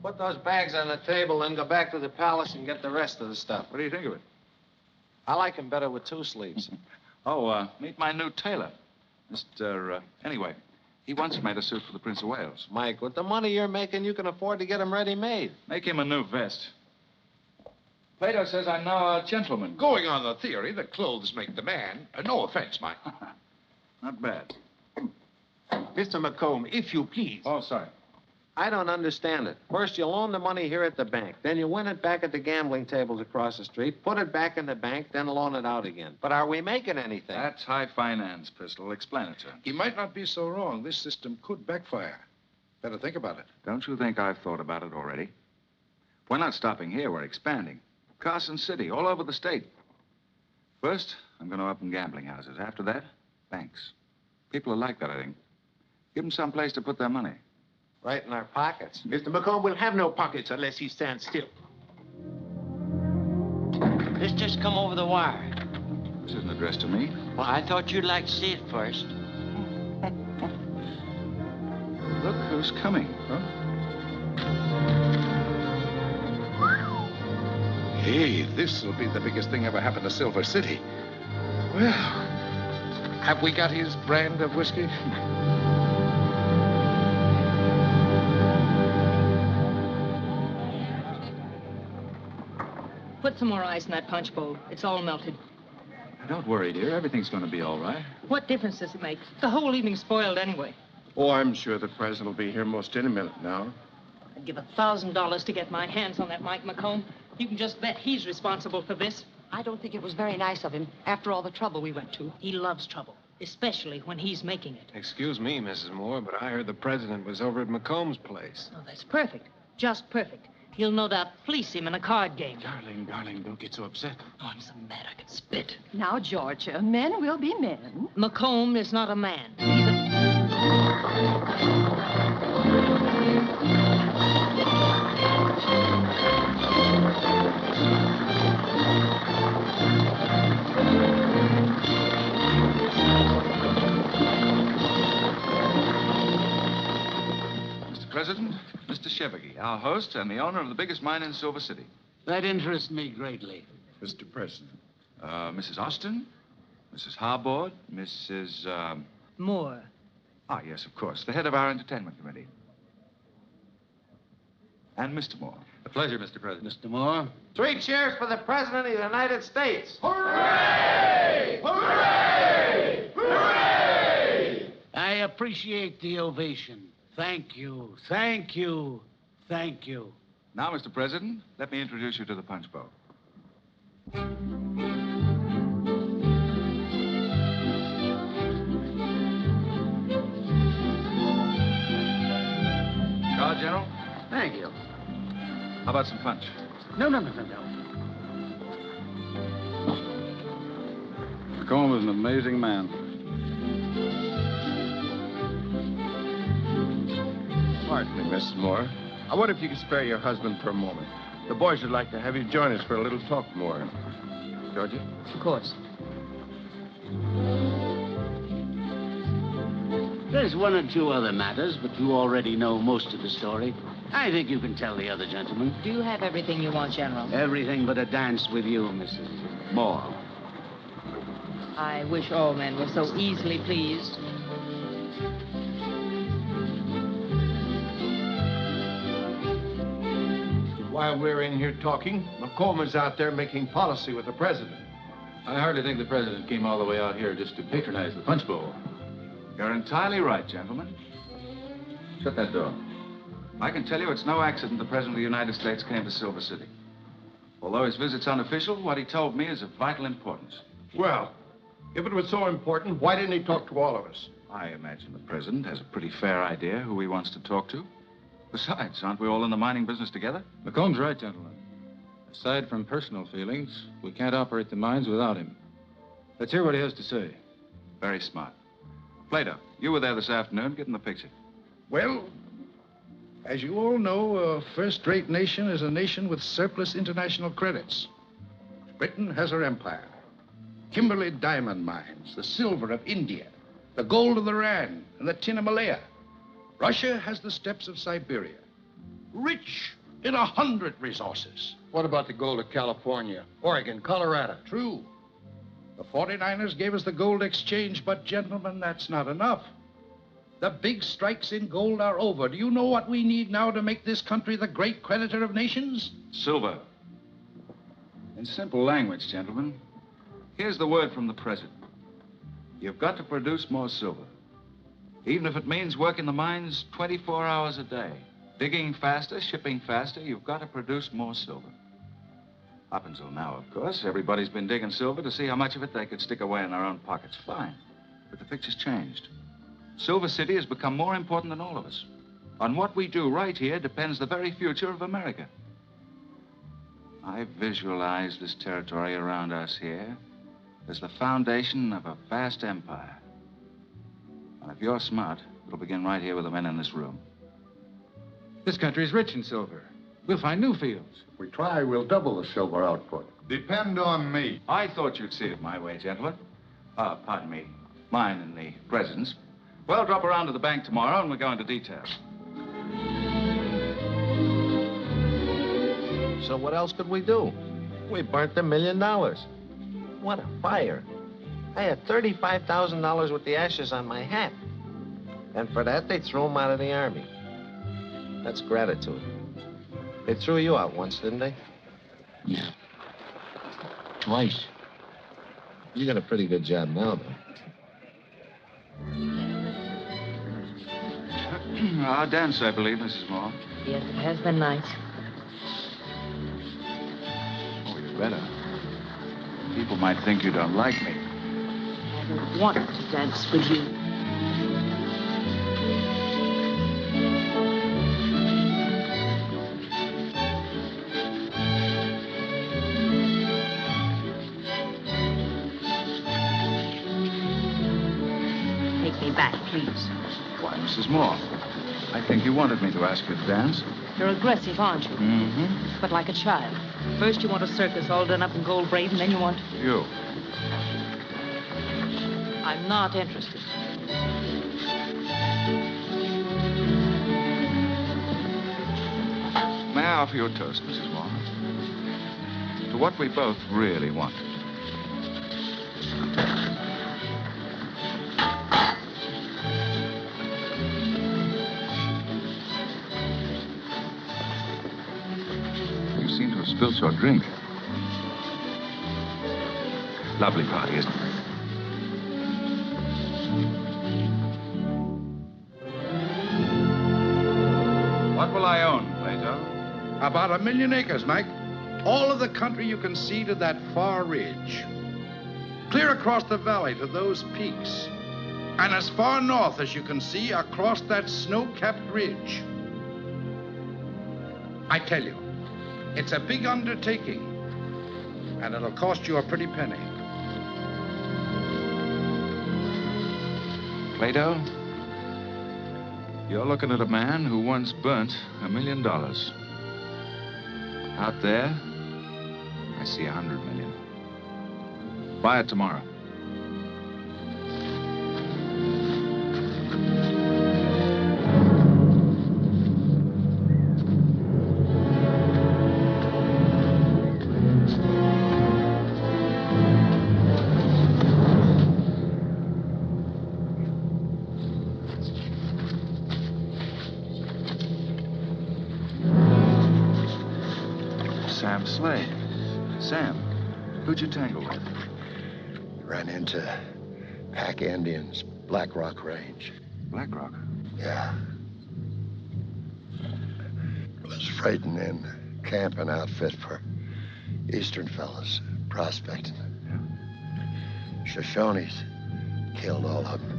Put those bags on the table, then go back to the palace and get the rest of the stuff. What do you think of it? I like him better with 2 sleeves. Meet my new tailor. Anyway, he once made a suit for the Prince of Wales. Mike, with the money you're making, you can afford to get him ready-made. Make him a new vest. Plato says I'm now a gentleman. Going on the theory that clothes make the man. No offense, Mike. Not bad. Mr. McComb, if you please. Oh, sorry. I don't understand it. First, you loan the money here at the bank. Then you win it back at the gambling tables across the street, put it back in the bank, then loan it out again. But are we making anything? That's high finance, Pistol. Explain it to him. He might not be so wrong. This system could backfire. Better think about it. Don't you think I've thought about it already? We're not stopping here. We're expanding. Carson City, all over the state. First, I'm going to open gambling houses. After that, banks. People will like that, I think. Give them some place to put their money. Right in our pockets. Mr. McComb will have no pockets unless he stands still. This just come over the wire. This isn't addressed to me. Well, I thought you'd like to see it first. Look who's coming, huh? Hey, this will be the biggest thing ever happened to Silver City. Well, have we got his brand of whiskey? Put some more ice in that punch bowl. It's all melted. Don't worry, dear. Everything's going to be all right. What difference does it make? The whole evening's spoiled anyway. Oh, I'm sure the president will be here most any minute now. I'd give $1,000 to get my hands on that Mike McComb. You can just bet he's responsible for this. I don't think it was very nice of him after all the trouble we went to. He loves trouble, especially when he's making it. Excuse me, Mrs. Moore, but I heard the president was over at McComb's place. Oh, that's perfect. Just perfect. He'll no doubt fleece him in a card game. Darling, don't get so upset. Oh, I'm so mad I can spit. Now, Georgia, men will be men. McComb is not a man. He's a... Mr. President, Mr. Chevigey, our host and the owner of the biggest mine in Silver City. That interests me greatly. Mr. President. Mrs. Austin, Mrs. Harbord, Mrs. Moore. Ah, yes, of course. The head of our entertainment committee. And Mr. Moore. A pleasure, Mr. President. Mr. Moore? 3 cheers for the President of the United States. Hooray! Hooray! Hooray! I appreciate the ovation. Thank you, thank you, thank you. Now, Mr. President, let me introduce you to the punch bowl. Guard, General? Thank you. How about some punch? No. McComb is an amazing man. Pardon me, Mrs. Moore. I wonder if you could spare your husband for a moment. The boys would like to have you join us for a little talk more. Georgia? Of course. There's 1 or 2 other matters, but you already know most of the story. I think you can tell the other gentlemen. Do you have everything you want, General? Everything but a dance with you, Mrs. Moore. I wish all men were so easily pleased. While we're in here talking, McComb is out there making policy with the president. I hardly think the president came all the way out here just to patronize the punch bowl. You're entirely right, gentlemen. Shut that door. I can tell you it's no accident the President of the United States came to Silver City. Although his visit's unofficial, what he told me is of vital importance. Well, if it was so important, why didn't he talk to all of us? I imagine the President has a pretty fair idea who he wants to talk to. Besides, aren't we all in the mining business together? McComb's right, gentlemen. Aside from personal feelings, we can't operate the mines without him. Let's hear what he has to say. Very smart. Plato, you were there this afternoon. Get in the picture. Well, as you all know, a first-rate nation is a nation with surplus international credits. Britain has her empire. Kimberley diamond mines, the silver of India, the gold of the Rand, and the tin of Malaya. Russia has the steppes of Siberia, rich in 100 resources. What about the gold of California, Oregon, Colorado? True. The 49ers gave us the gold exchange, but gentlemen, that's not enough. The big strikes in gold are over. Do you know what we need now to make this country the great creditor of nations? Silver. In simple language, gentlemen, here's the word from the President. You've got to produce more silver. Even if it means working the mines 24 hours a day. Digging faster, shipping faster, you've got to produce more silver. Up until now, of course, everybody's been digging silver to see how much of it they could stick away in their own pockets. Fine. But the picture's changed. Silver City has become more important than all of us. On what we do right here depends the very future of America. I visualize this territory around us here as the foundation of a vast empire. And if you're smart, it'll begin right here with the men in this room. This country's rich in silver. We'll find new fields. If we try, we'll double the silver output. Depend on me. I thought you'd see it my way, gentlemen. Pardon me. Mine and the President's. Well, drop around to the bank tomorrow and we'll go into details. So what else could we do? We burnt $1 million. What a fire. I had $35,000 with the ashes on my hat. And for that, they threw him out of the Army. That's gratitude. They threw you out once, didn't they? Yeah. Twice. You got a pretty good job now, though. Our dance, I believe, Mrs. Moore. Yes, it has been nice. Oh, you better. People might think you don't like me. I don't want to dance with you. Take me back, please. Why, Mrs. Moore, I think you wanted me to ask you to dance. You're aggressive, aren't you? Mm-hmm. But like a child. First you want a circus all done up in gold braid, and then you want... You. I'm not interested. May I offer you a toast, Mrs. Moore? To what we both really wanted. You seem to have spilled your drink. Lovely party, isn't it? What will I own, Plato? About 1 million acres, Mike. All of the country you can see to that far ridge. Clear across the valley to those peaks. And as far north as you can see across that snow-capped ridge. I tell you, it's a big undertaking. And it'll cost you a pretty penny. Plato, you're looking at a man who once burnt $1 million. Out there, I see 100 million. Buy it tomorrow. Sam Slade. Sam, who'd you tangle with? Ran into Pack Indians, Black Rock Range. Black Rock? Yeah. was freighting in camping outfit for Eastern fellas, prospecting. Shoshones killed all of them.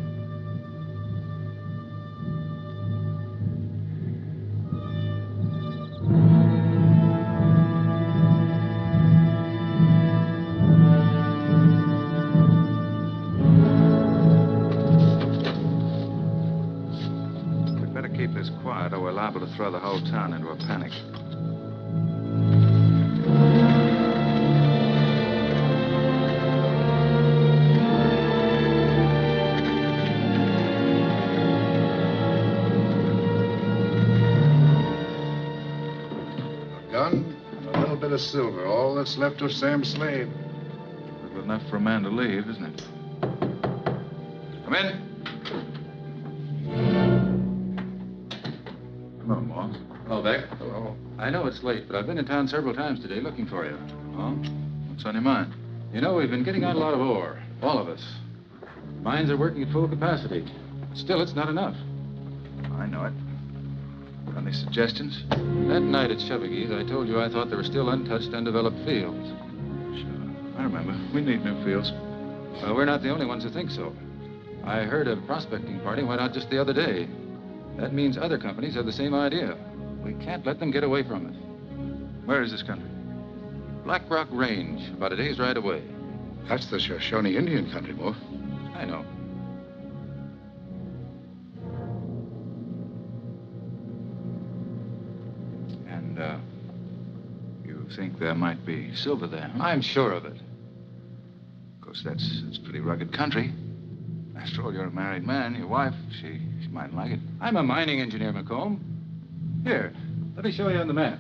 We'd better keep this quiet, or we're liable to throw the whole town into a panic. Gun, a little bit of silver. All that's left of Sam Slade. Good enough for a man to leave, isn't it? Come in. Hello, Moss. Hello, Beck. Hello. I know it's late, but I've been in town several times today looking for you. Oh? What's on your mind? You know, we've been getting out a lot of ore. All of us. Mines are working at full capacity. Still, it's not enough. I know it. Got any suggestions? That night at Chevagy's, I told you I thought there were still untouched, undeveloped fields. Sure. I remember. We need new fields. Well, we're not the only ones who think so. I heard a prospecting party went out just the other day. That means other companies have the same idea. We can't let them get away from us. Where is this country? Black Rock Range, about a day's ride away. That's the Shoshone Indian country, Wolf. I know. And, you think there might be silver there, huh? I'm sure of it. Of course, that's pretty rugged country. After all, you're a married man. Your wife, she might like it. I'm a mining engineer, McComb. Here, let me show you on the map.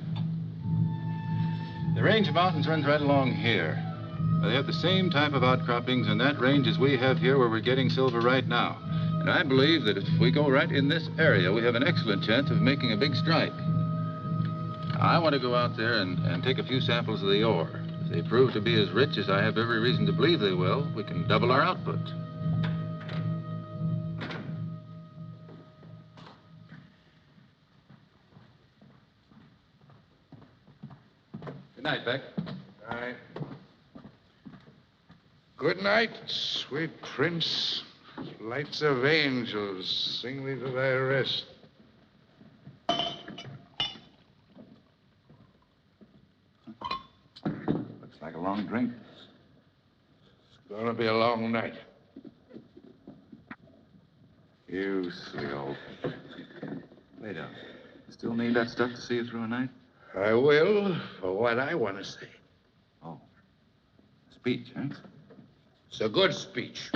The range of mountains runs right along here. They have the same type of outcroppings in that range as we have here where we're getting silver right now. And I believe that if we go right in this area, we have an excellent chance of making a big strike. I want to go out there and take a few samples of the ore. If they prove to be as rich as I have every reason to believe they will, we can double our output. Good night, Beck. All right. Good night, sweet prince. Lights of angels, sing thee to thy rest. Looks like a long drink. It's gonna be a long night. You silly old... Lay down. Still need that stuff to see you through a night? I will, for what I want to say. Oh. Speech, huh? It's a good speech.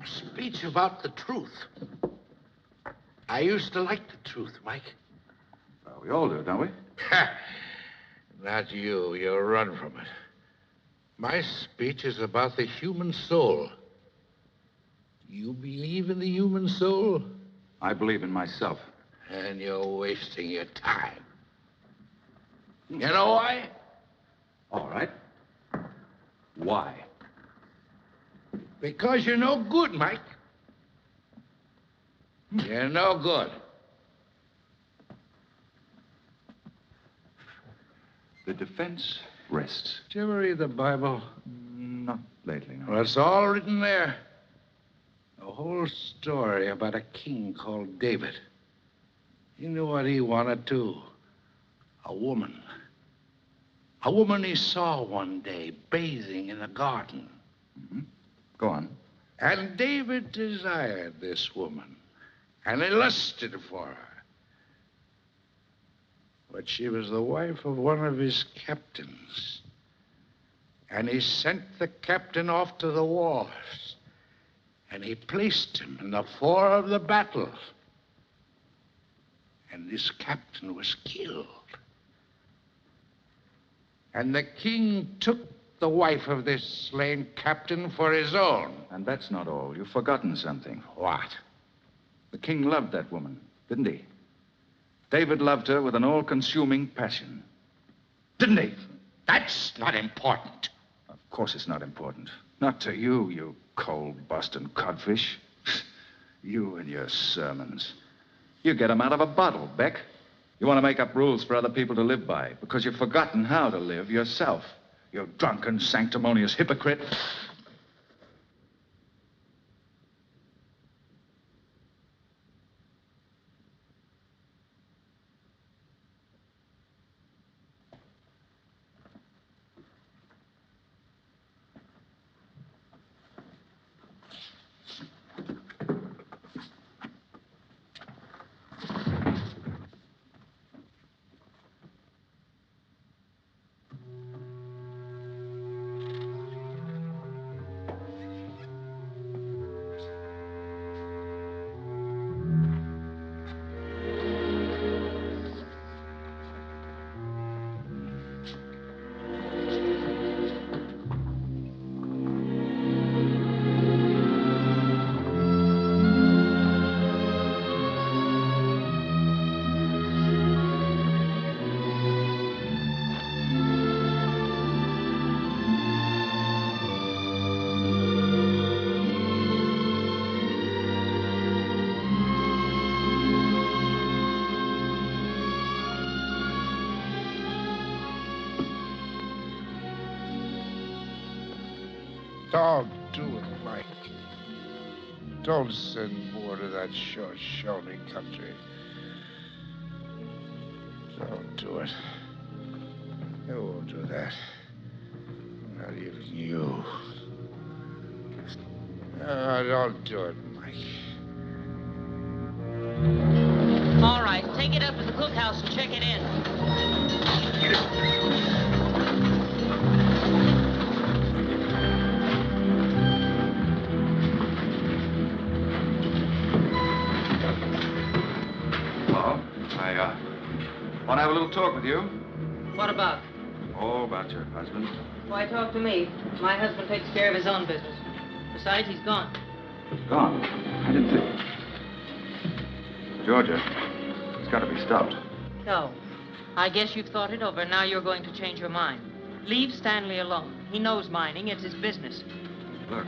A speech about the truth. I used to like the truth, Mike. Well, we all do, don't we? Not you. You run from it. My speech is about the human soul. You believe in the human soul? I believe in myself. And you're wasting your time. You know why? All right. Why? Because you're no good, Mike. You're no good. The defense rests. Did you ever read the Bible? Not lately, no. Well, it's all written there. A whole story about a king called David. You knew what he wanted, too. A woman. A woman he saw one day bathing in a garden. Mm-hmm. Go on. And David desired this woman and he lusted for her. But she was the wife of one of his captains. And he sent the captain off to the wars. And he placed him in the fore of the battle. And this captain was killed. And the king took the wife of this slain captain for his own. And that's not all. You've forgotten something. What? The king loved that woman, didn't he? David loved her with an all-consuming passion. Didn't he? That's not important. Of course it's not important. Not to you, you Cold Boston codfish. You and your sermons. You get 'em out of a bottle, Beck. You want to make up rules for other people to live by because you've forgotten how to live yourself. You drunken, sanctimonious hypocrite. Don't do it, Mike. Don't send more to that Shoshone country. Don't do it. I won't do that. Not even you. No, don't do it, Mike. All right, take it up to the cookhouse and check it in. Hello. I want to have a little talk with you. What about? Oh, about your husband. Why talk to me? My husband takes care of his own business. Besides, he's gone. Gone. I didn't think. Georgia, it's got to be stopped. So, I guess you've thought it over. Now you're going to change your mind. Leave Stanley alone. He knows mining. It's his business. Look,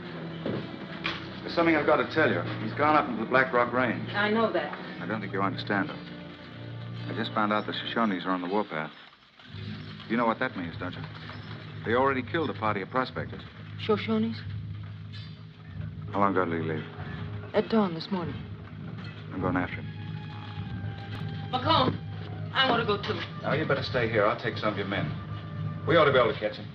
there's something I've got to tell you. He's gone up into the Black Rock Range. I know that. I don't think you understand him. I just found out the Shoshones are on the warpath. You know what that means, don't you? They already killed a party of prospectors. Shoshones? How long ago did he leave? At dawn this morning. I'm going after him. McComb, I want to go too. Now, you better stay here. I'll take some of your men. We ought to be able to catch him.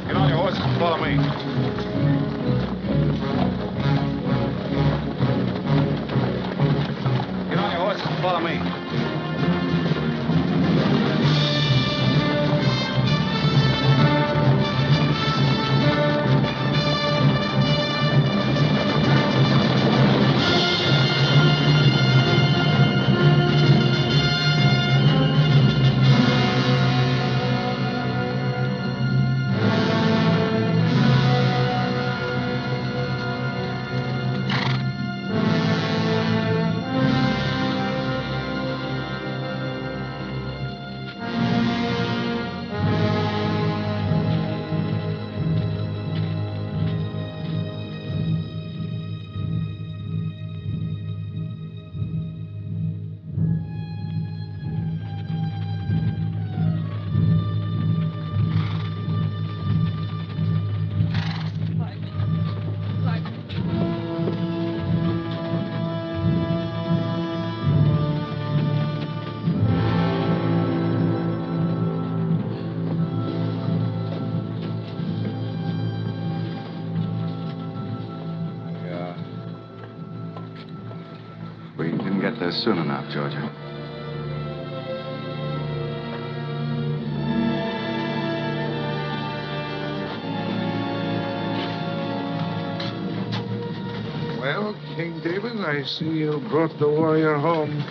Get on your horses and follow me. Get on your horses and follow me. We didn't get there soon enough, Georgia. Well, King David, I see you brought the warrior home.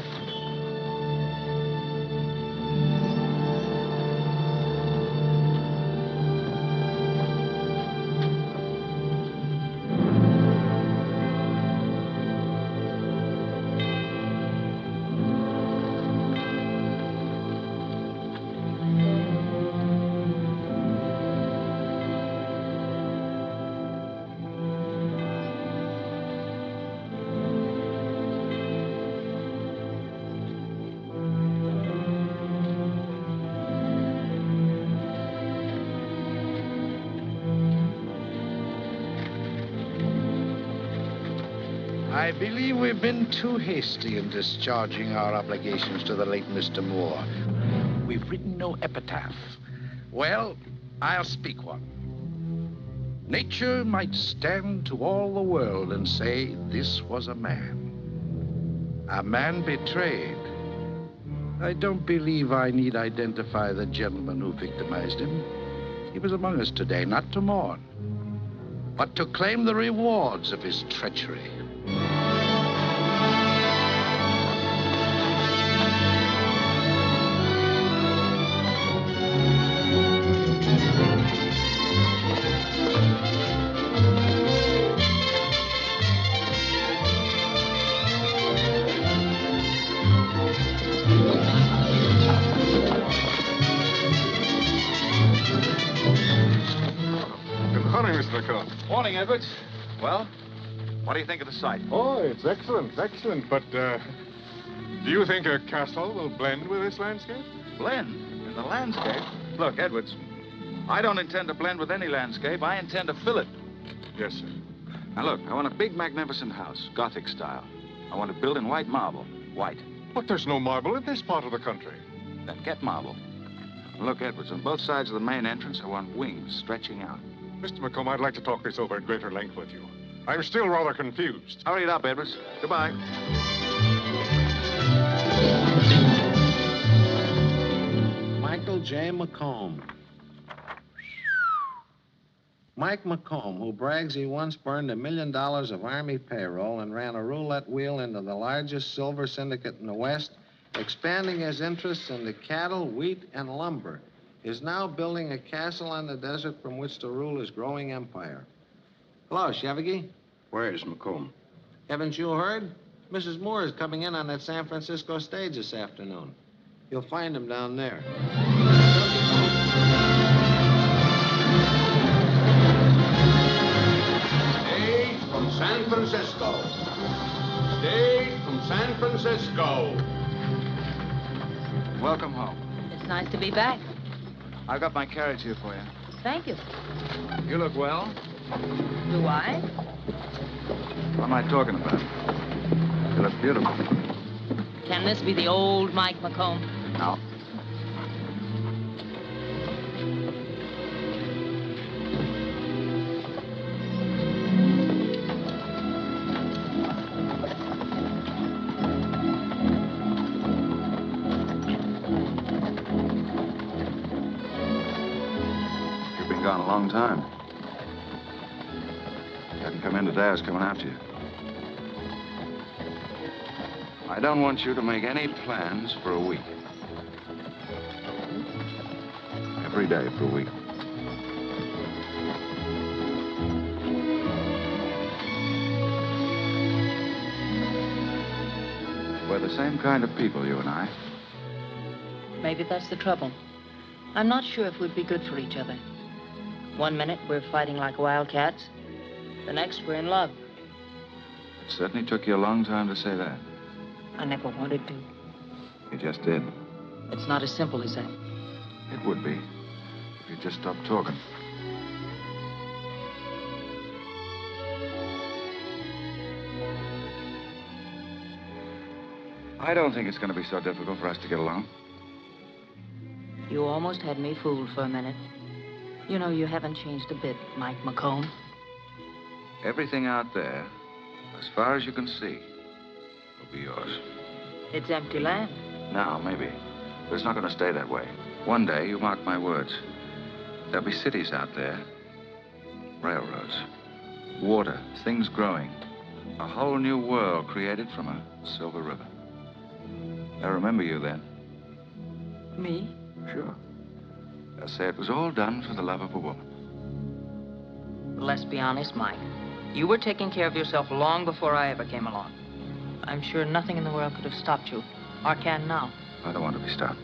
I believe we've been too hasty in discharging our obligations to the late Mr. Moore. We've written no epitaph. Well, I'll speak one. Nature might stand to all the world and say this was a man. A man betrayed. I don't believe I need identify the gentleman who victimized him. He was among us today, not to mourn, but to claim the rewards of his treachery. Good morning, Mr. McCall. Morning, Edwards. Well, what do you think of the site? Oh, it's excellent, excellent. But, do you think a castle will blend with this landscape? Blend? In the landscape? Look, Edwards, I don't intend to blend with any landscape. I intend to fill it. Yes, sir. Now, look, I want a big, magnificent house, Gothic style. I want it built in white marble. White. But there's no marble in this part of the country. Then get marble. Look, Edwards, on both sides of the main entrance, I want wings stretching out. Mr. McComb, I'd like to talk this over at greater length with you. I'm still rather confused. Hurry it up, Edwards. Goodbye. Michael J. McComb. Mike McComb, who brags he once burned $1 million of Army payroll and ran a roulette wheel into the largest silver syndicate in the West, expanding his interests into cattle, wheat, and lumber, is now building a castle on the desert from which to rule his growing empire. Hello, Chevy. Where's McComb? Haven't you heard? Mrs. Moore is coming in on that San Francisco stage this afternoon. You'll find him down there. Stage from San Francisco. Stage from San Francisco. Welcome home. It's nice to be back. I've got my carriage here for you. Thank you. You look well. Do I? What am I talking about? You look beautiful. Can this be the old Mike McComb? No. You've been gone a long time. Hadn't come in today, I was coming after you. I don't want you to make any plans for a week. Every day for a week. We're the same kind of people, you and I. Maybe that's the trouble. I'm not sure if we'd be good for each other. One minute, we're fighting like wildcats. The next, we're in love. It certainly took you a long time to say that. I never wanted to. You just did. It's not as simple as that. It would be, if you just stopped talking. I don't think it's going to be so difficult for us to get along. You almost had me fooled for a minute. You know, you haven't changed a bit, Mike McComb. Everything out there, as far as you can see, will be yours. It's empty land. Now, maybe. But it's not going to stay that way. One day, you mark my words, there'll be cities out there, railroads, water, things growing, a whole new world created from a silver river. I remember you then. Me? Sure. They'll say it was all done for the love of a woman. Let's be honest, Mike. You were taking care of yourself long before I ever came along. I'm sure nothing in the world could have stopped you, or can now. I don't want to be stopped.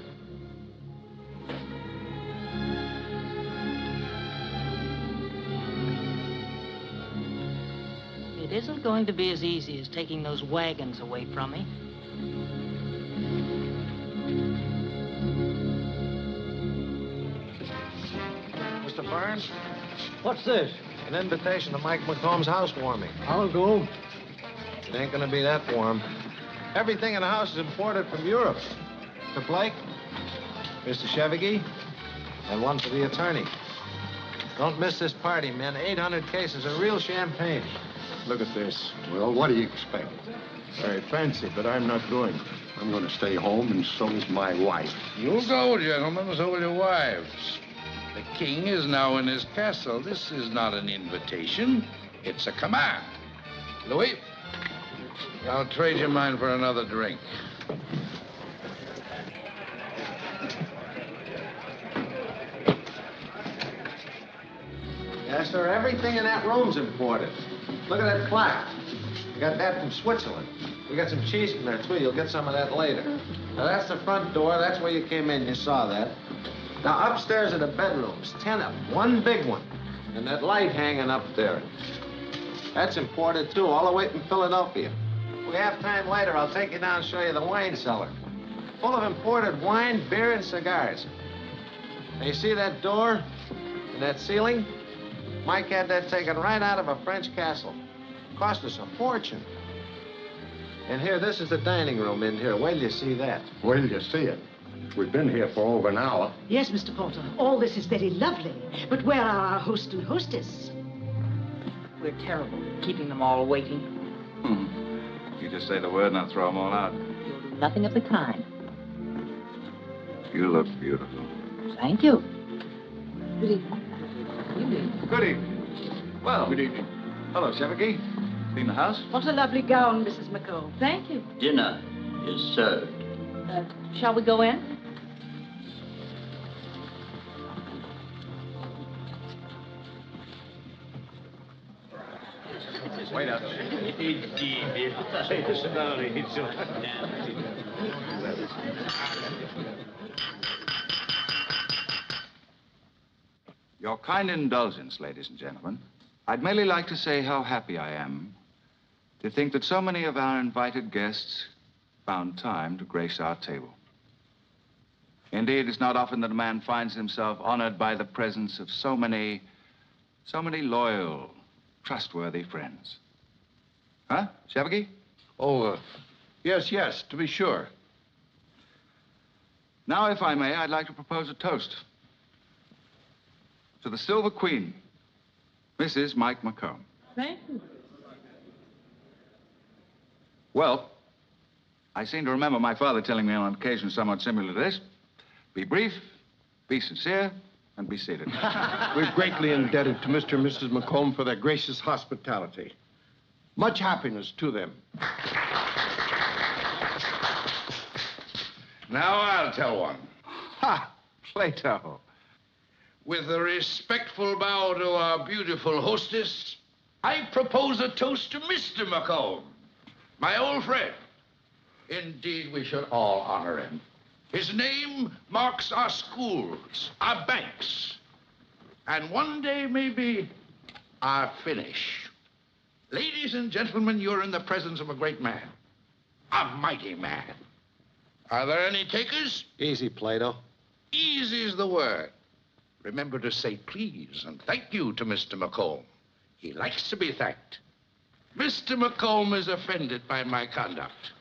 It isn't going to be as easy as taking those wagons away from me. Mr. Barnes? What's this? An invitation to Mike McComb's housewarming. I'll go. It ain't gonna be that warm. Everything in the house is imported from Europe. Mr. Blake, Mr. Chevigey, and one for the attorney. Don't miss this party, men. 800 cases of real champagne. Look at this. Well, what do you expect? Very fancy, but I'm not going. I'm going to stay home, and so is my wife. You'll go, gentlemen, so will your wives. The king is now in his castle. This is not an invitation. It's a command. Louis, I'll trade you mine for another drink. Yes, sir. Everything in that room's imported. Look at that clock. We got that from Switzerland. We got some cheese from there, too. You'll get some of that later. Now, that's the front door. That's where you came in. You saw that. Now, upstairs are the bedrooms. 10 of them. One big one. And that light hanging up there. That's imported, too, all the way from Philadelphia. If we have time later, I'll take you down and show you the wine cellar. Full of imported wine, beer, and cigars. Now, you see that door and that ceiling? Mike had that taken right out of a French castle. Cost us a fortune. And here, this is the dining room in here. Wait till you see that. Wait till you see it. We've been here for over an hour. Yes, Mr. Porter. All this is very lovely. But where are our host and hostess? We're terrible, keeping them all waiting. You just say the word and I'll throw them all out. You'll do nothing of the kind. You look beautiful. Thank you. Good evening. Good evening. Well, good evening. Hello, Chevigey. Seen the house? What a lovely gown, Mrs. McComb. Thank you. Dinner is served. Shall we go in? Wait up. Your kind indulgence, ladies and gentlemen. I'd merely like to say how happy I am to think that so many of our invited guests found time to grace our table. Indeed, it's not often that a man finds himself honored by the presence of so many loyal, trustworthy friends. Huh, Chevigey? Oh, yes, to be sure. Now, if I may, I'd like to propose a toast to the Silver Queen, Mrs. Mike McComb. Thank you. Well, I seem to remember my father telling me on occasion somewhat similar to this. Be brief, be sincere, and be seated. We're greatly indebted to Mr. and Mrs. McComb for their gracious hospitality. Much happiness to them. Now I'll tell one. Ha! Plato. With a respectful bow to our beautiful hostess, I propose a toast to Mr. McComb, my old friend. Indeed, we should all honor him. His name marks our schools, our banks, and one day, maybe, our finish. Ladies and gentlemen, you're in the presence of a great man, a mighty man. Are there any takers? Easy, Plato. Easy's the word. Remember to say please and thank you to Mr. McComb. He likes to be thanked. Mr. McComb is offended by my conduct.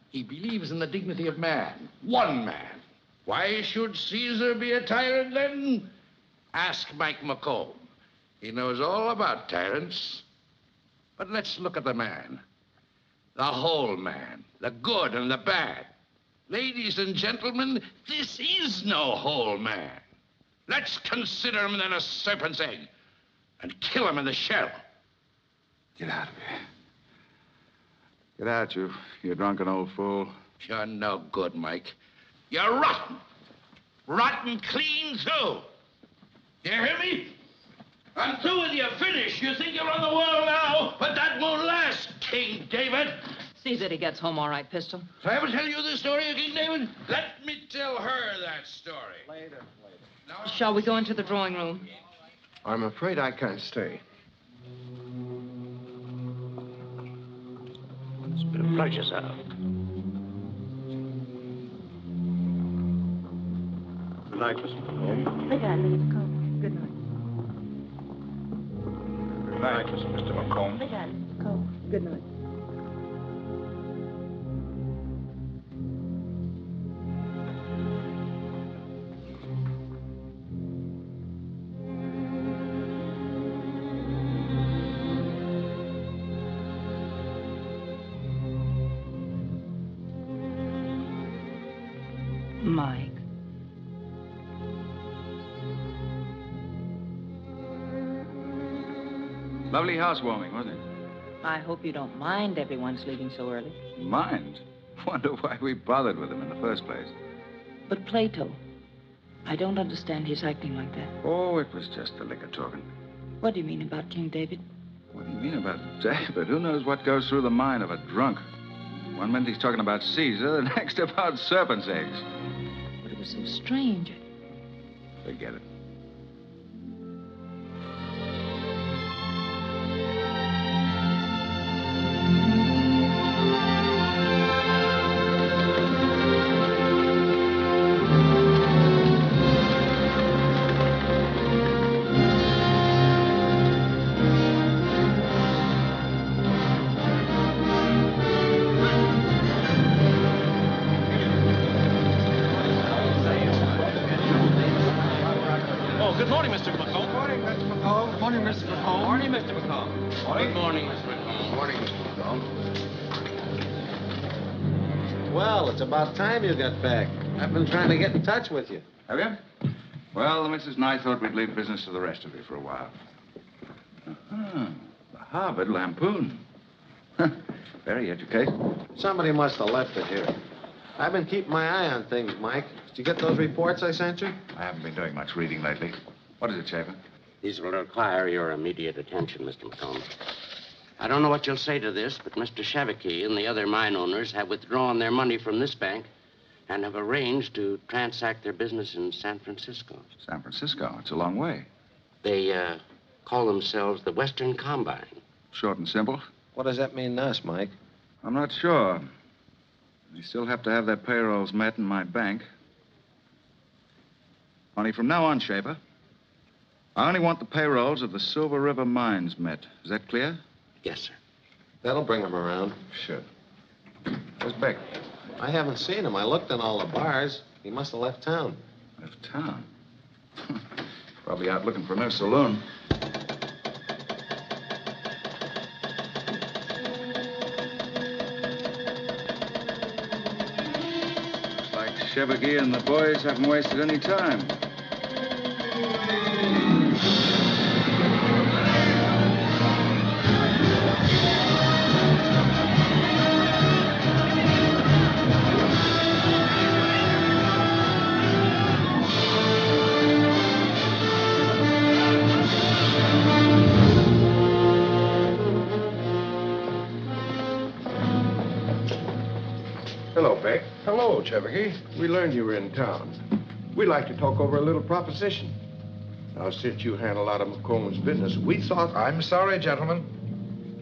He believes in the dignity of man, one man. Why should Caesar be a tyrant then? Ask Mike McComb. He knows all about tyrants. But let's look at the man. The whole man, the good and the bad. Ladies and gentlemen, this is no whole man. Let's consider him then a serpent's egg and kill him in the shell. Get out of here. Get out, you drunken old fool. You're no good, Mike. You're rotten. Rotten clean through. You hear me? I'm through with you. Finish. You think you run the world now, but that won't last, King David. See that he gets home all right, Pistol. Did I ever tell you the story of King David? Let me tell her that story. Later. Shall we go into the drawing room? I'm afraid I can't stay. It's been a pleasure, sir. Good night, Mr. McComb. Good night, Mr. McComb. Good night. Good night, Mr. McComb. Good night, Mr. McComb. Good night. Mike. Lovely housewarming, wasn't it? I hope you don't mind everyone's leaving so early. Mind? Wonder why we bothered with him in the first place. But Plato, I don't understand his acting like that. Oh, it was just the liquor talking. What do you mean about King David? What do you mean about David? Who knows what goes through the mind of a drunk? One minute he's talking about Caesar, the next about serpent's eggs. But it was so strange. Forget it. Oh, good morning, Mr. McComb. Morning, Mr. McComb. Morning, Mr. McComb. Morning, Mr. McComb. Good morning, Mr. McComb. Morning, Mr. McComb. Well, it's about time you got back. I've been trying to get in touch with you. Have you? Well, the missus and I thought we'd leave business to the rest of you for a while. Uh-huh. The Harvard Lampoon. Very educated. Somebody must have left it here. I've been keeping my eye on things, Mike. Did you get those reports I sent you? I haven't been doing much reading lately. What is it, Chapin? These will require your immediate attention, Mr. McComb. I don't know what you'll say to this, but Mr. Shavicki and the other mine owners have withdrawn their money from this bank and have arranged to transact their business in San Francisco. San Francisco? It's a long way. They call themselves the Western Combine. Short and simple? What does that mean to us, Mike? I'm not sure. They still have to have their payrolls met in my bank. Only from now on, Shaper, I only want the payrolls of the Silver River mines met. Is that clear? Yes, sir. That'll bring them around. Sure. Where's Beck? I haven't seen him. I looked in all the bars. He must have left town. Left town? Probably out looking for a new saloon. Looks like Chevigny and the boys haven't wasted any time. Hello, Beck. Hello, Chevigny. We learned you were in town. We'd like to talk over a little proposition. Now, since you handle a lot of McComb's business, we thought... I'm sorry, gentlemen.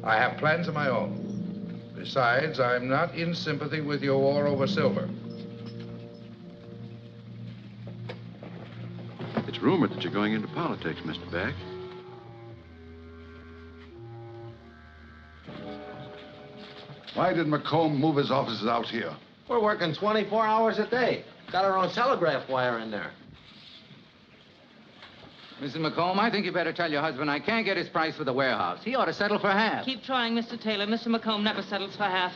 I have plans of my own. Besides, I'm not in sympathy with your war over silver. It's rumored that you're going into politics, Mr. Beck. Why did McComb move his offices out here? We're working 24 hours a day. Got our own telegraph wire in there. Mrs. McComb, I think you better tell your husband I can't get his price for the warehouse. He ought to settle for half. Keep trying, Mr. Taylor. Mr. McComb never settles for half.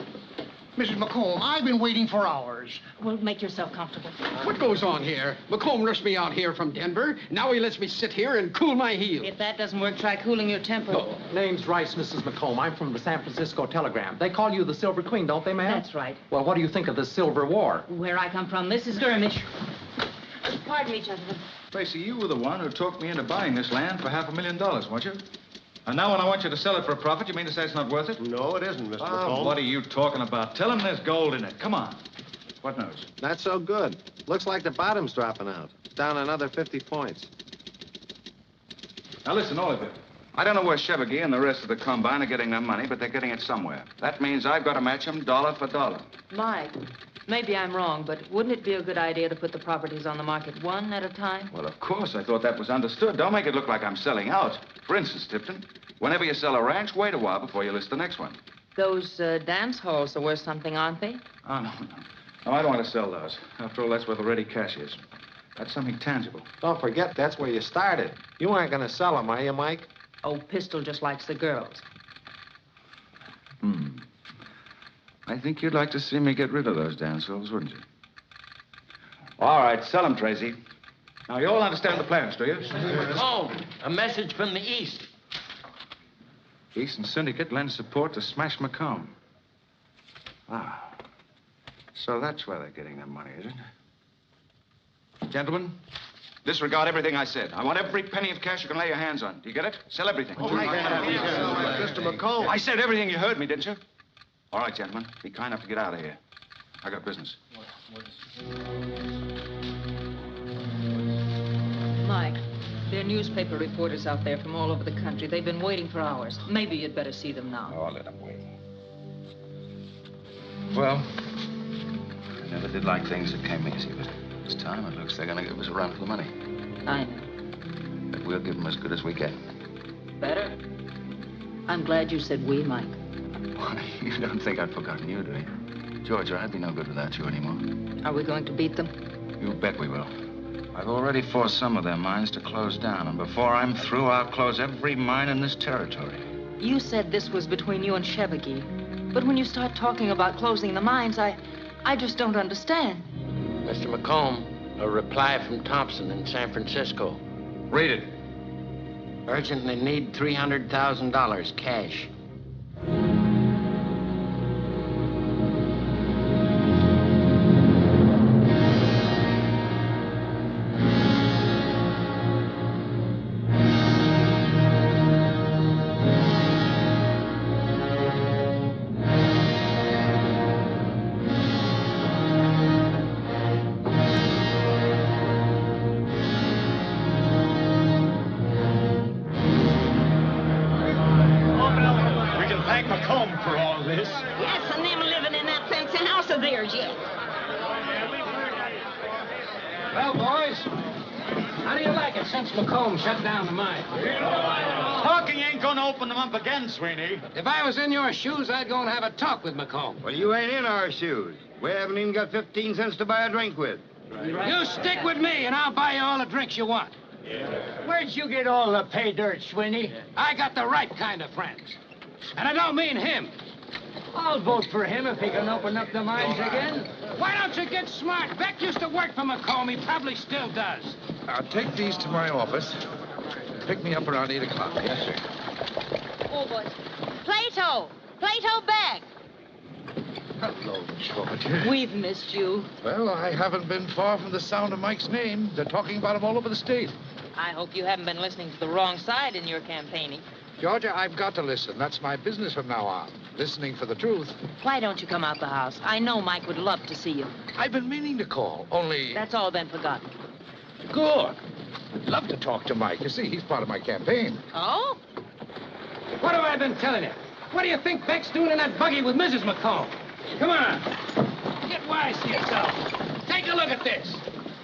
Mrs. McComb, I've been waiting for hours. Well, make yourself comfortable. What goes on here? McComb rushed me out here from Denver. Now he lets me sit here and cool my heels. If that doesn't work, try cooling your temper. Oh. Name's Rice, Mrs. McComb. I'm from the San Francisco Telegram. They call you the Silver Queen, don't they, ma'am? That's right. Well, what do you think of the Silver War? Where I come from, this is skirmish. Pardon me, gentlemen. Tracy, you were the one who talked me into buying this land for $500,000, weren't you? And now when I want you to sell it for a profit, you mean to say it's not worth it? No, it isn't, Mr. McComb. What are you talking about? Tell him there's gold in it. Come on. What news? Not so good. Looks like the bottom's dropping out. Down another 50 points. Now listen, all of you. I don't know where Chevigny and the rest of the combine are getting their money, but they're getting it somewhere. That means I've got to match them dollar for dollar. Mike, maybe I'm wrong, but wouldn't it be a good idea to put the properties on the market one at a time? Well, of course. I thought that was understood. Don't make it look like I'm selling out. For instance, Tipton, whenever you sell a ranch, wait a while before you list the next one. Those dance halls are worth something, aren't they? Oh, no. No, I don't want to sell those. After all, that's where the ready cash is. That's something tangible. Don't forget, that's where you started. You aren't going to sell them, are you, Mike? Oh, Pistol just likes the girls. I think you'd like to see me get rid of those dance halls, wouldn't you? All right, sell them, Tracy. Now, you all understand the plans, do you? McComb, a message from the East. Eastern Syndicate lends support to smash McComb. Ah. So that's where they're getting their money, is it? Gentlemen, disregard everything I said. I want every penny of cash you can lay your hands on. Do you get it? Sell everything. Mr. McComb. I said everything. You heard me, didn't you? All right, gentlemen. Be kind enough to get out of here. I got business. Mike, there are newspaper reporters out there from all over the country. They've been waiting for hours. Maybe you'd better see them now. Oh, let them wait. Well, I never did like things that came easy, but this time it looks they're going to give us a run for the money. I know. But we'll give them as good as we get. Better? I'm glad you said we, Mike. Why, you don't think I'd forgotten you, do you? Georgia, I'd be no good without you anymore. Are we going to beat them? You bet we will. I've already forced some of their mines to close down, and before I'm through, I'll close every mine in this territory. You said this was between you and Chevigny. But when you start talking about closing the mines, I just don't understand. Mr. McComb, a reply from Thompson in San Francisco. Read it. Urgently need $300,000 cash. Yes, and them living in that fancy house of theirs yet. Well, boys, how do you like it since McComb shut down the mine? Talking ain't gonna open them up again, Sweeney. If I was in your shoes, I'd go and have a talk with McComb. Well, you ain't in our shoes. We haven't even got 15 cents to buy a drink with. You stick with me, and I'll buy you all the drinks you want. Where'd you get all the pay dirt, Sweeney? I got the right kind of friends. And I don't mean him. I'll vote for him if he can open up the mines again. Why don't you get smart? Beck used to work for McComb. He probably still does. I'll take these to my office. Pick me up around 8 o'clock. Yes, sir. Oh, boys. Plato! Plato Beck! Hello, Georgia. We've missed you. Well, I haven't been far from the sound of Mike's name. They're talking about him all over the state. I hope you haven't been listening to the wrong side in your campaigning. Georgia, I've got to listen. That's my business from now on. Listening for the truth. Why don't you come out the house? I know Mike would love to see you. I've been meaning to call, only... That's all been forgotten. Good. I'd love to talk to Mike. You see, he's part of my campaign. Oh? What have I been telling you? What do you think Beck's doing in that buggy with Mrs. McComb? Come on. Get wise to yourself. Take a look at this.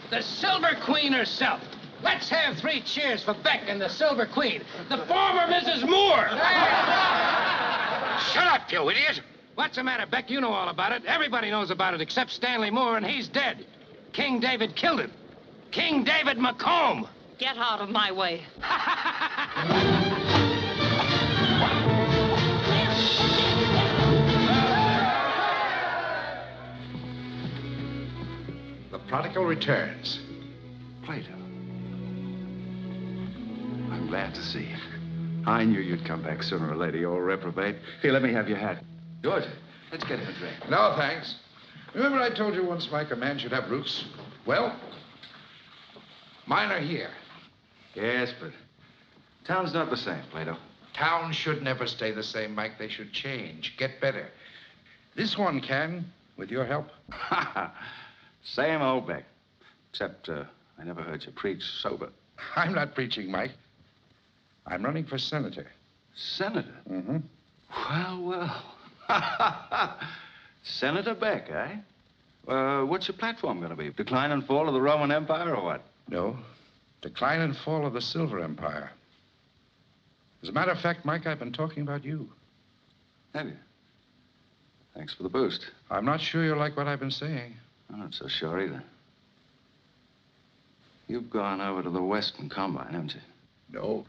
The Silver Queen herself. Let's have 3 cheers for Beck and the Silver Queen, the former Mrs. Moore. Shut up, you idiot. What's the matter, Beck? You know all about it. Everybody knows about it except Stanley Moore, and he's dead. King David killed him. King David McComb. Get out of my way. The prodigal returns. Plato. I'm glad to see you. I knew you'd come back sooner or later, you old reprobate. Here, let me have your hat. George, let's get him a drink. No, thanks. Remember I told you once, Mike, a man should have roots? Well, mine are here. Yes, but town's not the same, Plato. Towns should never stay the same, Mike. They should change, get better. This one can, with your help. Same old Beck. Except, I never heard you preach sober. I'm not preaching, Mike. I'm running for senator. Senator? Mm-hmm. Well. Senator Beck, eh? What's your platform going to be? Decline and fall of the Roman Empire or what? No. Decline and fall of the Silver Empire. As a matter of fact, Mike, I've been talking about you. Have you? Thanks for the boost. I'm not sure you'll like what I've been saying. I'm not so sure either. You've gone over to the Western Combine, haven't you? No.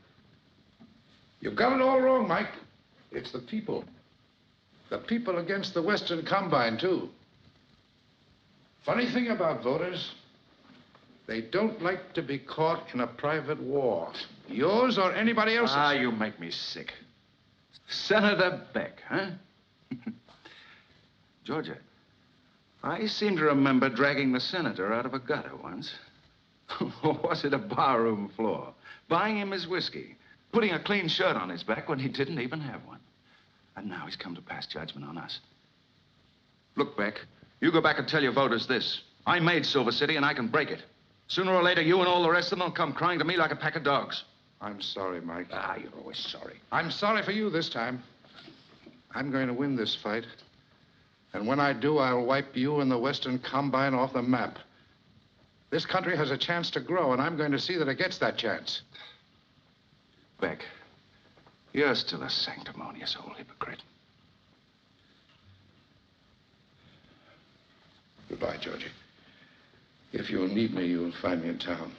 You've got it all wrong, Mike. It's the people. The people against the Western Combine, too. Funny thing about voters, They don't like to be caught in a private war. Yours or anybody else's. Ah, you make me sick. Senator Beck, huh? Georgia, I seem to remember dragging the senator out of a gutter once. Or was it a barroom floor? Buying him his whiskey. Putting a clean shirt on his back when he didn't even have one. And now he's come to pass judgment on us. Look, Beck, you go back and tell your voters this. I made Silver City and I can break it. Sooner or later, you and all the rest of them will come crying to me like a pack of dogs. I'm sorry, Mike. Ah, you're always sorry. I'm sorry for you this time. I'm going to win this fight. And when I do, I'll wipe you and the Western Combine off the map. This country has a chance to grow, and I'm going to see that it gets that chance. Beck, you're still a sanctimonious old hypocrite. Goodbye, Georgie. If you'll need me, you'll find me in town.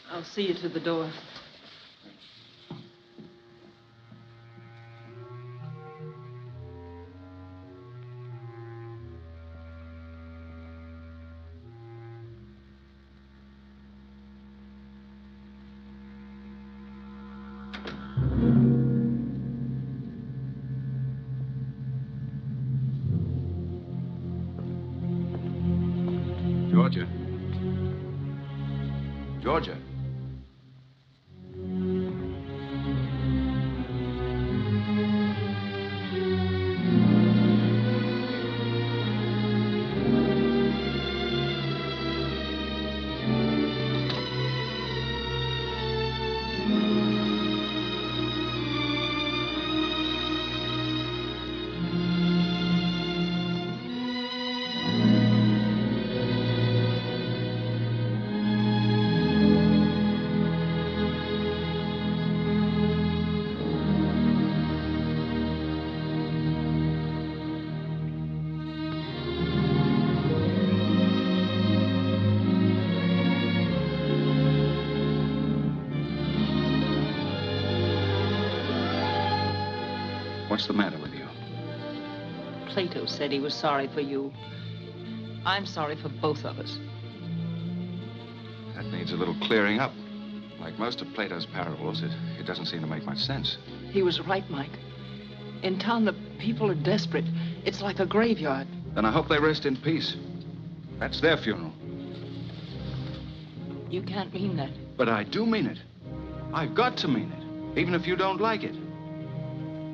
I'll see you to the door. Georgia. Georgia. What's the matter with you? Plato said he was sorry for you. I'm sorry for both of us. That needs a little clearing up. Like most of Plato's parables, it doesn't seem to make much sense. He was right, Mike. In town, the people are desperate. It's like a graveyard. Then I hope they rest in peace. That's their funeral. You can't mean that. But I do mean it. I've got to mean it, even if you don't like it.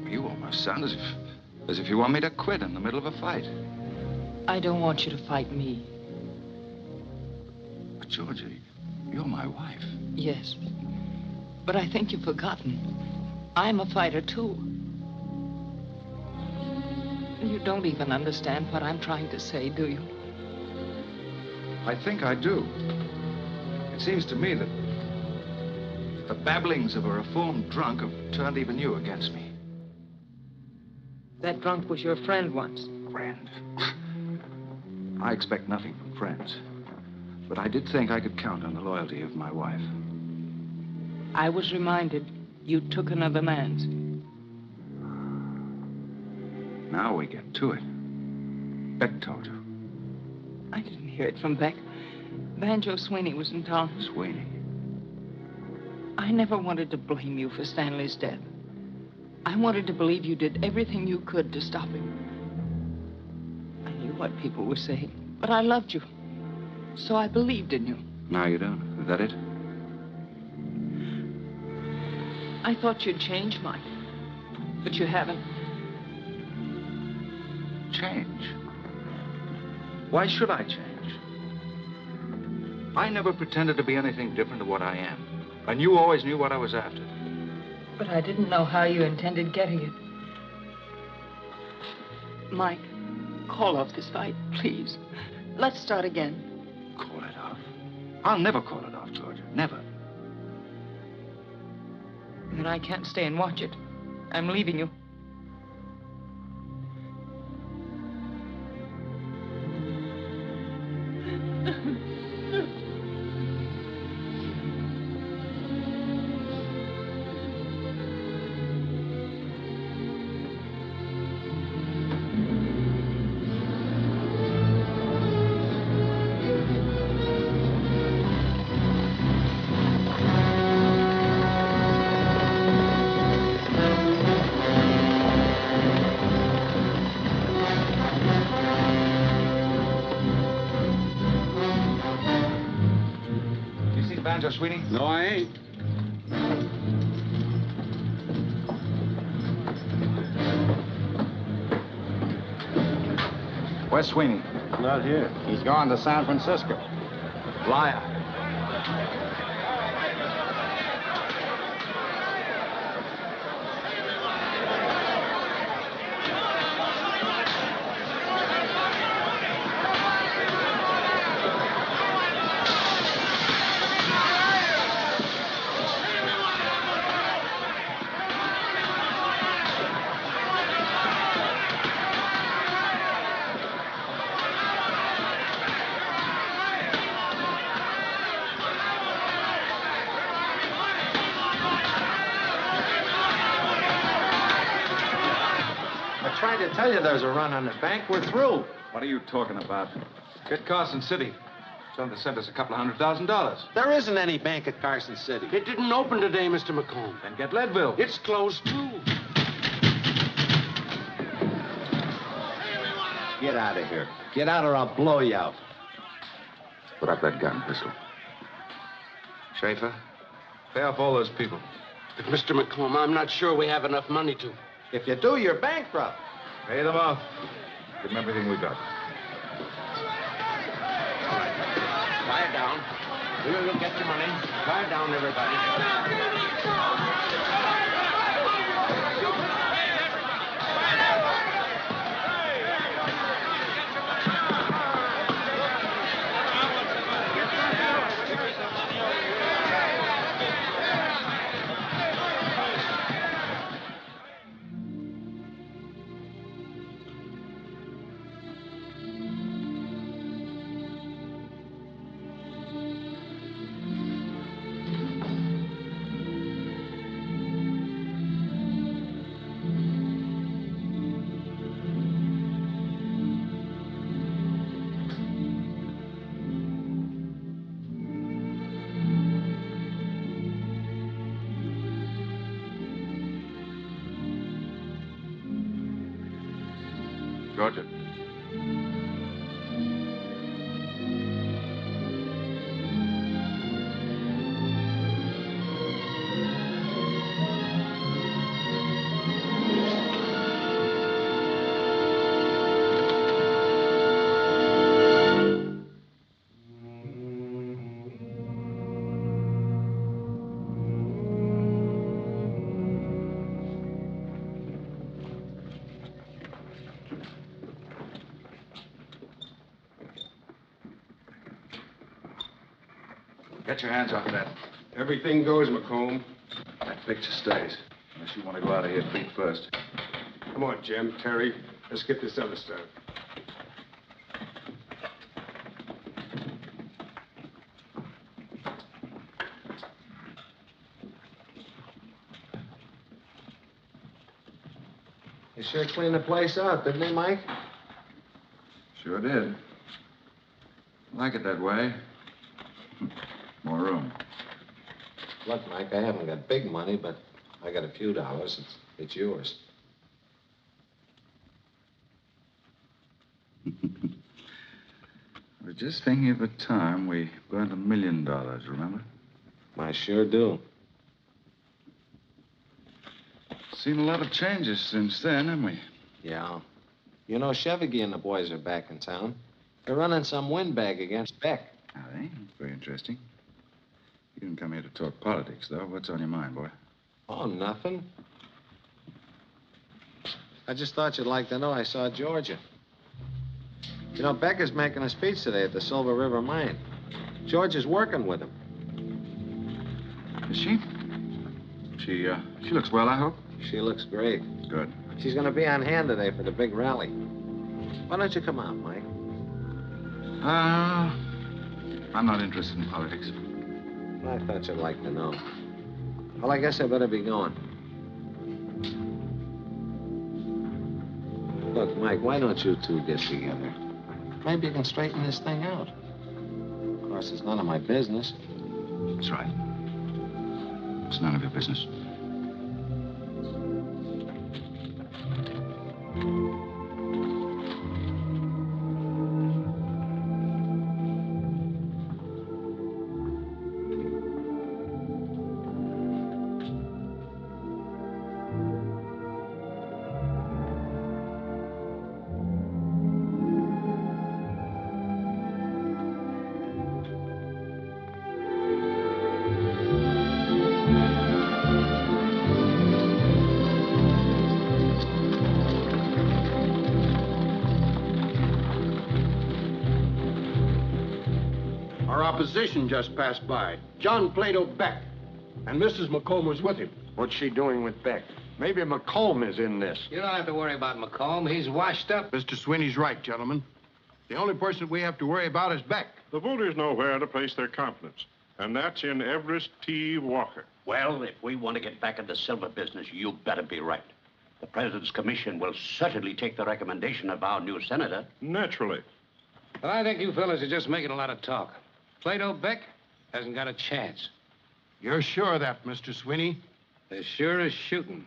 You almost sound as if you want me to quit in the middle of a fight. I don't want you to fight me. But, Georgie, you're my wife. Yes. But I think you've forgotten. I'm a fighter, too. You don't even understand what I'm trying to say, do you? I think I do. It seems to me that the babblings of a reformed drunk have turned even you against me. That drunk was your friend once. Friend? I expect nothing from friends. But I did think I could count on the loyalty of my wife. I was reminded you took another man's. Now we get to it. Beck told you. I didn't hear it from Beck. Banjo Sweeney was in town. Sweeney? I never wanted to blame you for Stanley's death. I wanted to believe you did everything you could to stop him. I knew what people were saying, but I loved you. So I believed in you. Now you don't. Is that it? I thought you'd change, Mike. But you haven't. Change? Why should I change? I never pretended to be anything different to what I am. And you always knew what I was after. But I didn't know how you intended getting it. Mike, call off this fight, please. Let's start again. Call it off? I'll never call it off, Georgia. Never. Then I can't stay and watch it. I'm leaving you. banjo, Sweeney? No, I ain't. Where's Sweeney? Not here. He's gone to San Francisco. Liar. I tried to tell you there's a run on the bank. We're through. What are you talking about? Get Carson City. Tell them to send us $200,000. There isn't any bank at Carson City. It didn't open today, Mr. McComb. Then get Leadville. It's closed, too. Get out of here. Get out or I'll blow you out. Put up that gun, pistol. Schaefer, pay off all those people. But, Mr. McComb, I'm not sure we have enough money to. If you do, you're bankrupt. Pay them off. Give them everything we got. Quiet down. We'll get your money. Quiet down, everybody. Georgia. Get your hands off that. Everything goes, McComb. That picture stays. Unless you want to go out of here feet first. Come on, Jim, Terry. Let's get this other stuff. They sure cleaned the place out, didn't they, Mike? Sure did. Like it that way. More room. Look, Mike, I haven't got big money, but I got a few dollars. It's yours. I was just thinking of the time we burnt $1 million, remember? I sure do. Seen a lot of changes since then, haven't we? Yeah. You know, Chevy and the boys are back in town. They're running some windbag against Beck. Are they? Very interesting. You didn't come here to talk politics, though. What's on your mind, boy? Oh, nothing. I just thought you'd like to know I saw Georgia. You know, Beck is making a speech today at the Silver River Mine. George is working with him. Is she? She looks well, I hope. She looks great. Good. She's going to be on hand today for the big rally. Why don't you come out, Mike? I'm not interested in politics. I thought you'd like to know. Well, I guess I better be going. Look, Mike, why don't you two get together? Maybe you can straighten this thing out. Of course, it's none of my business. That's right. It's none of your business. Our opposition just passed by. John Plato Beck. And Mrs. McComb was with him. What's she doing with Beck? Maybe McComb is in this. You don't have to worry about McComb. He's washed up. Mr. Sweeney's right, gentlemen. The only person we have to worry about is Beck. The voters know where to place their confidence, and that's in Everest T. Walker. Well, if we want to get back in the silver business, you better be right. The President's Commission will certainly take the recommendation of our new senator. Naturally. But I think you fellas are just making a lot of talk. Plato Beck hasn't got a chance. You're sure of that, Mr. Sweeney? As sure as shooting,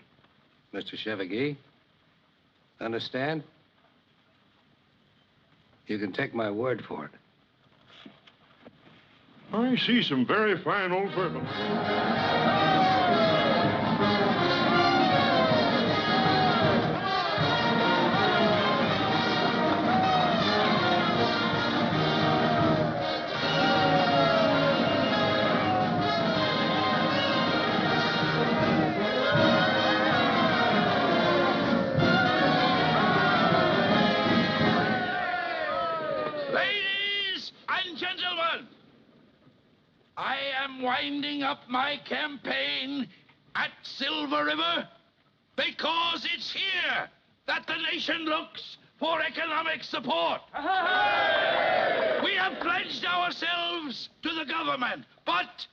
Mr. Chevigee. Understand? You can take my word for it. I see some very fine old bourbon. Ladies and gentlemen, I am winding up my campaign at Silver River because it's here that the nation looks for economic support. We have pledged ourselves to the government, but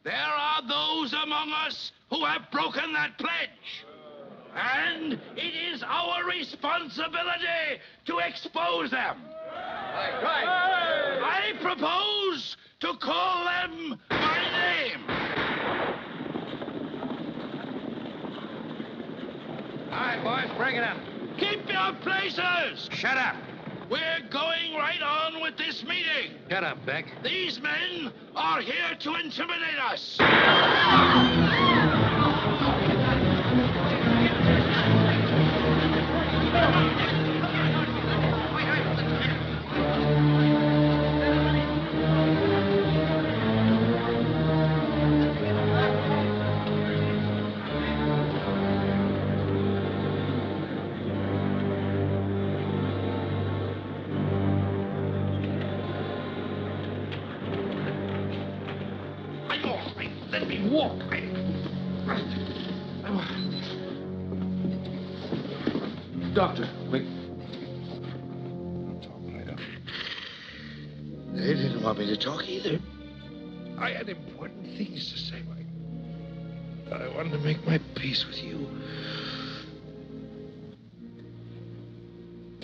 there are those among us who have broken that pledge. And it is our responsibility to expose them. I propose to call them by name. All right, boys, break it up. Keep your places. Shut up. We're going right on with this meeting. Shut up, Beck. These men are here to intimidate us. Let me walk. Doctor, wait. They didn't want me to talk either. I had important things to say, Mike. I wanted to make my peace with you.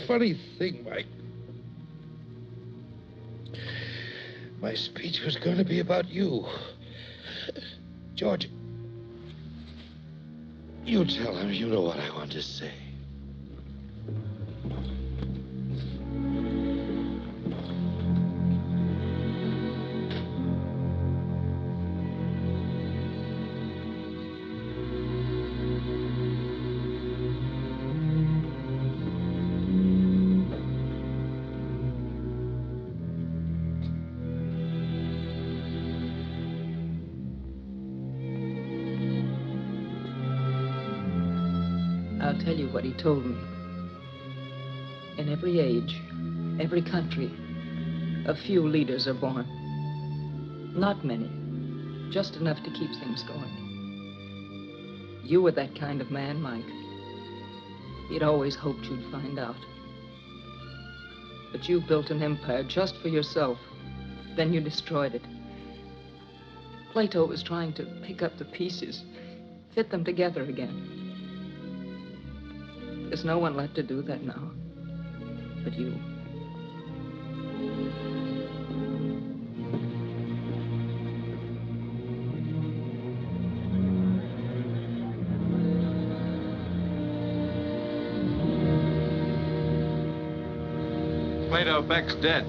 Funny thing, Mike. My speech was going to be about you. George, you tell him you know what I want to say. I'll tell you what he told me. In every age, every country, a few leaders are born. Not many, just enough to keep things going. You were that kind of man, Mike. He'd always hoped you'd find out. But you built an empire just for yourself. Then you destroyed it. Plato was trying to pick up the pieces, fit them together again. There's no one left to do that now, but you. Plato Beck's dead.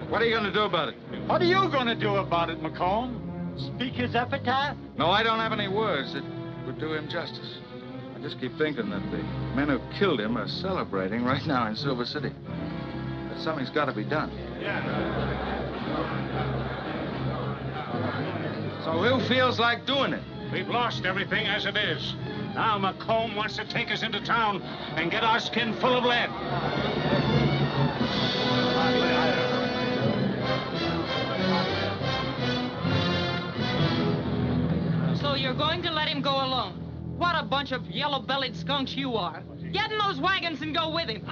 What are you going to do about it? What are you going to do about it, McComb? Speak his epitaph? No, I don't have any words that would do him justice. I just keep thinking that the men who killed him are celebrating right now in Silver City. That something's got to be done. So who feels like doing it? We've lost everything as it is. Now McComb wants to take us into town and get our skin full of lead. So you're going to let him go alone? What a bunch of yellow-bellied skunks you are. Get in those wagons and go with him.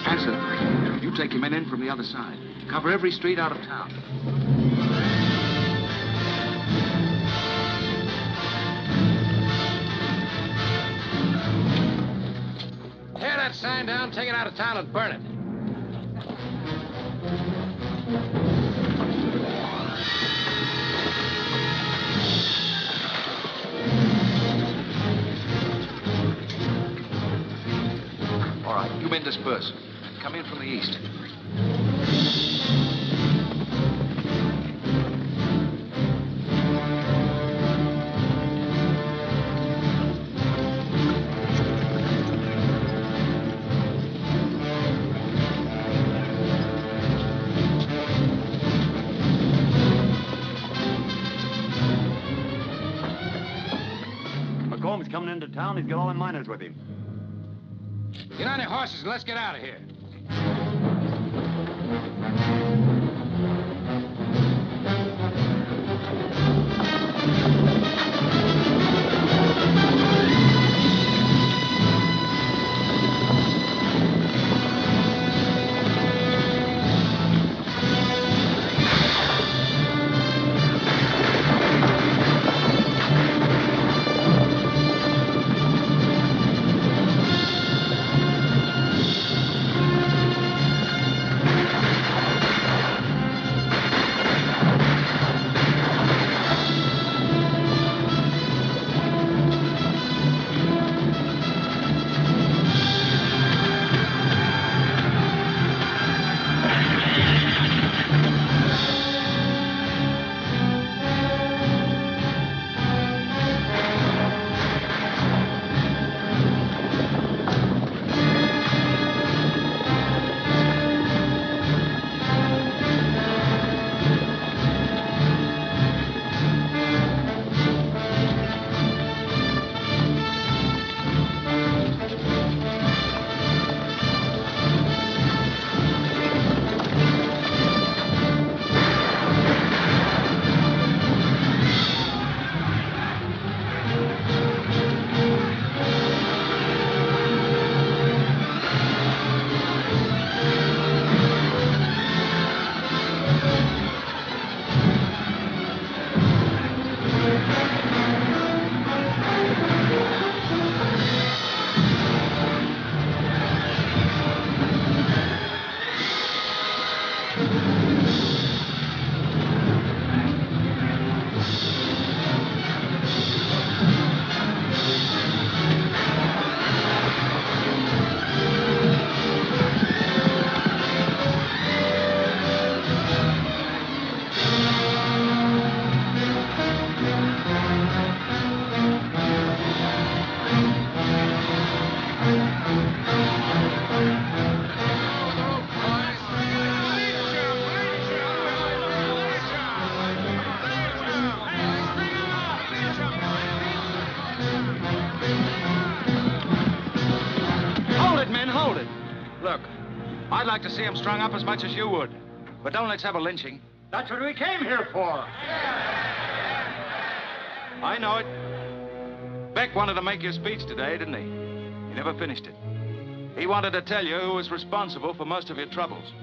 Hanson, you take your men in from the other side. Cover every street out of town. Tear that sign down, take it out of town, and burn it. All right, you men disperse. Come in from the east. McComb's coming into town. He's got all the miners with him. Get on your horses and let's get out of here. Look, I'd like to see him strung up as much as you would. But don't let's have a lynching. That's what we came here for. I know it. Beck wanted to make your speech today, didn't he? He never finished it. He wanted to tell you who was responsible for most of your troubles.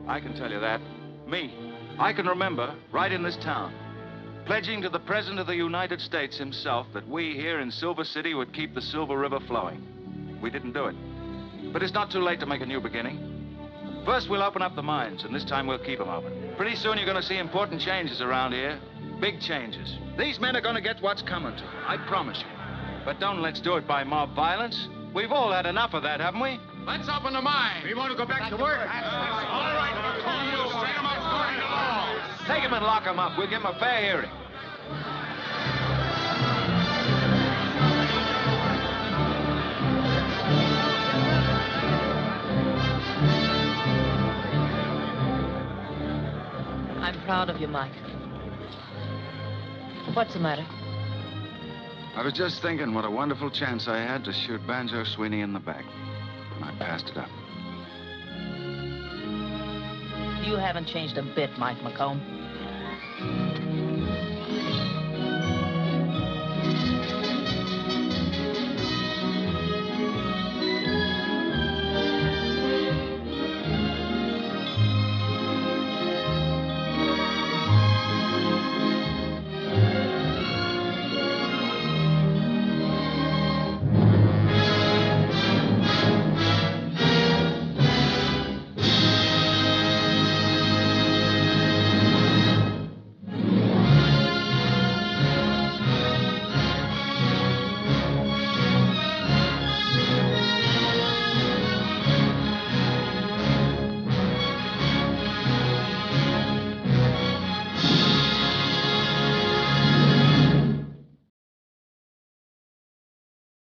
I can tell you that. Me. I can remember, right in this town, pledging to the President of the United States himself that we here in Silver City would keep the Silver River flowing. We didn't do it. But it's not too late to make a new beginning. First, we'll open up the mines, and this time we'll keep them open. Pretty soon you're going to see important changes around here. Big changes. These men are going to get what's coming to them, I promise you. But don't let's do it by mob violence. We've all had enough of that, haven't we? Let's open the mine. We want to go back to work. All right, McComb, we'll string him up according to law. Take him and lock him up. We'll give him a fair hearing. I'm proud of you, Mike. What's the matter? I was just thinking what a wonderful chance I had to shoot Banjo Sweeney in the back. And I passed it up. You haven't changed a bit, Mike McComb.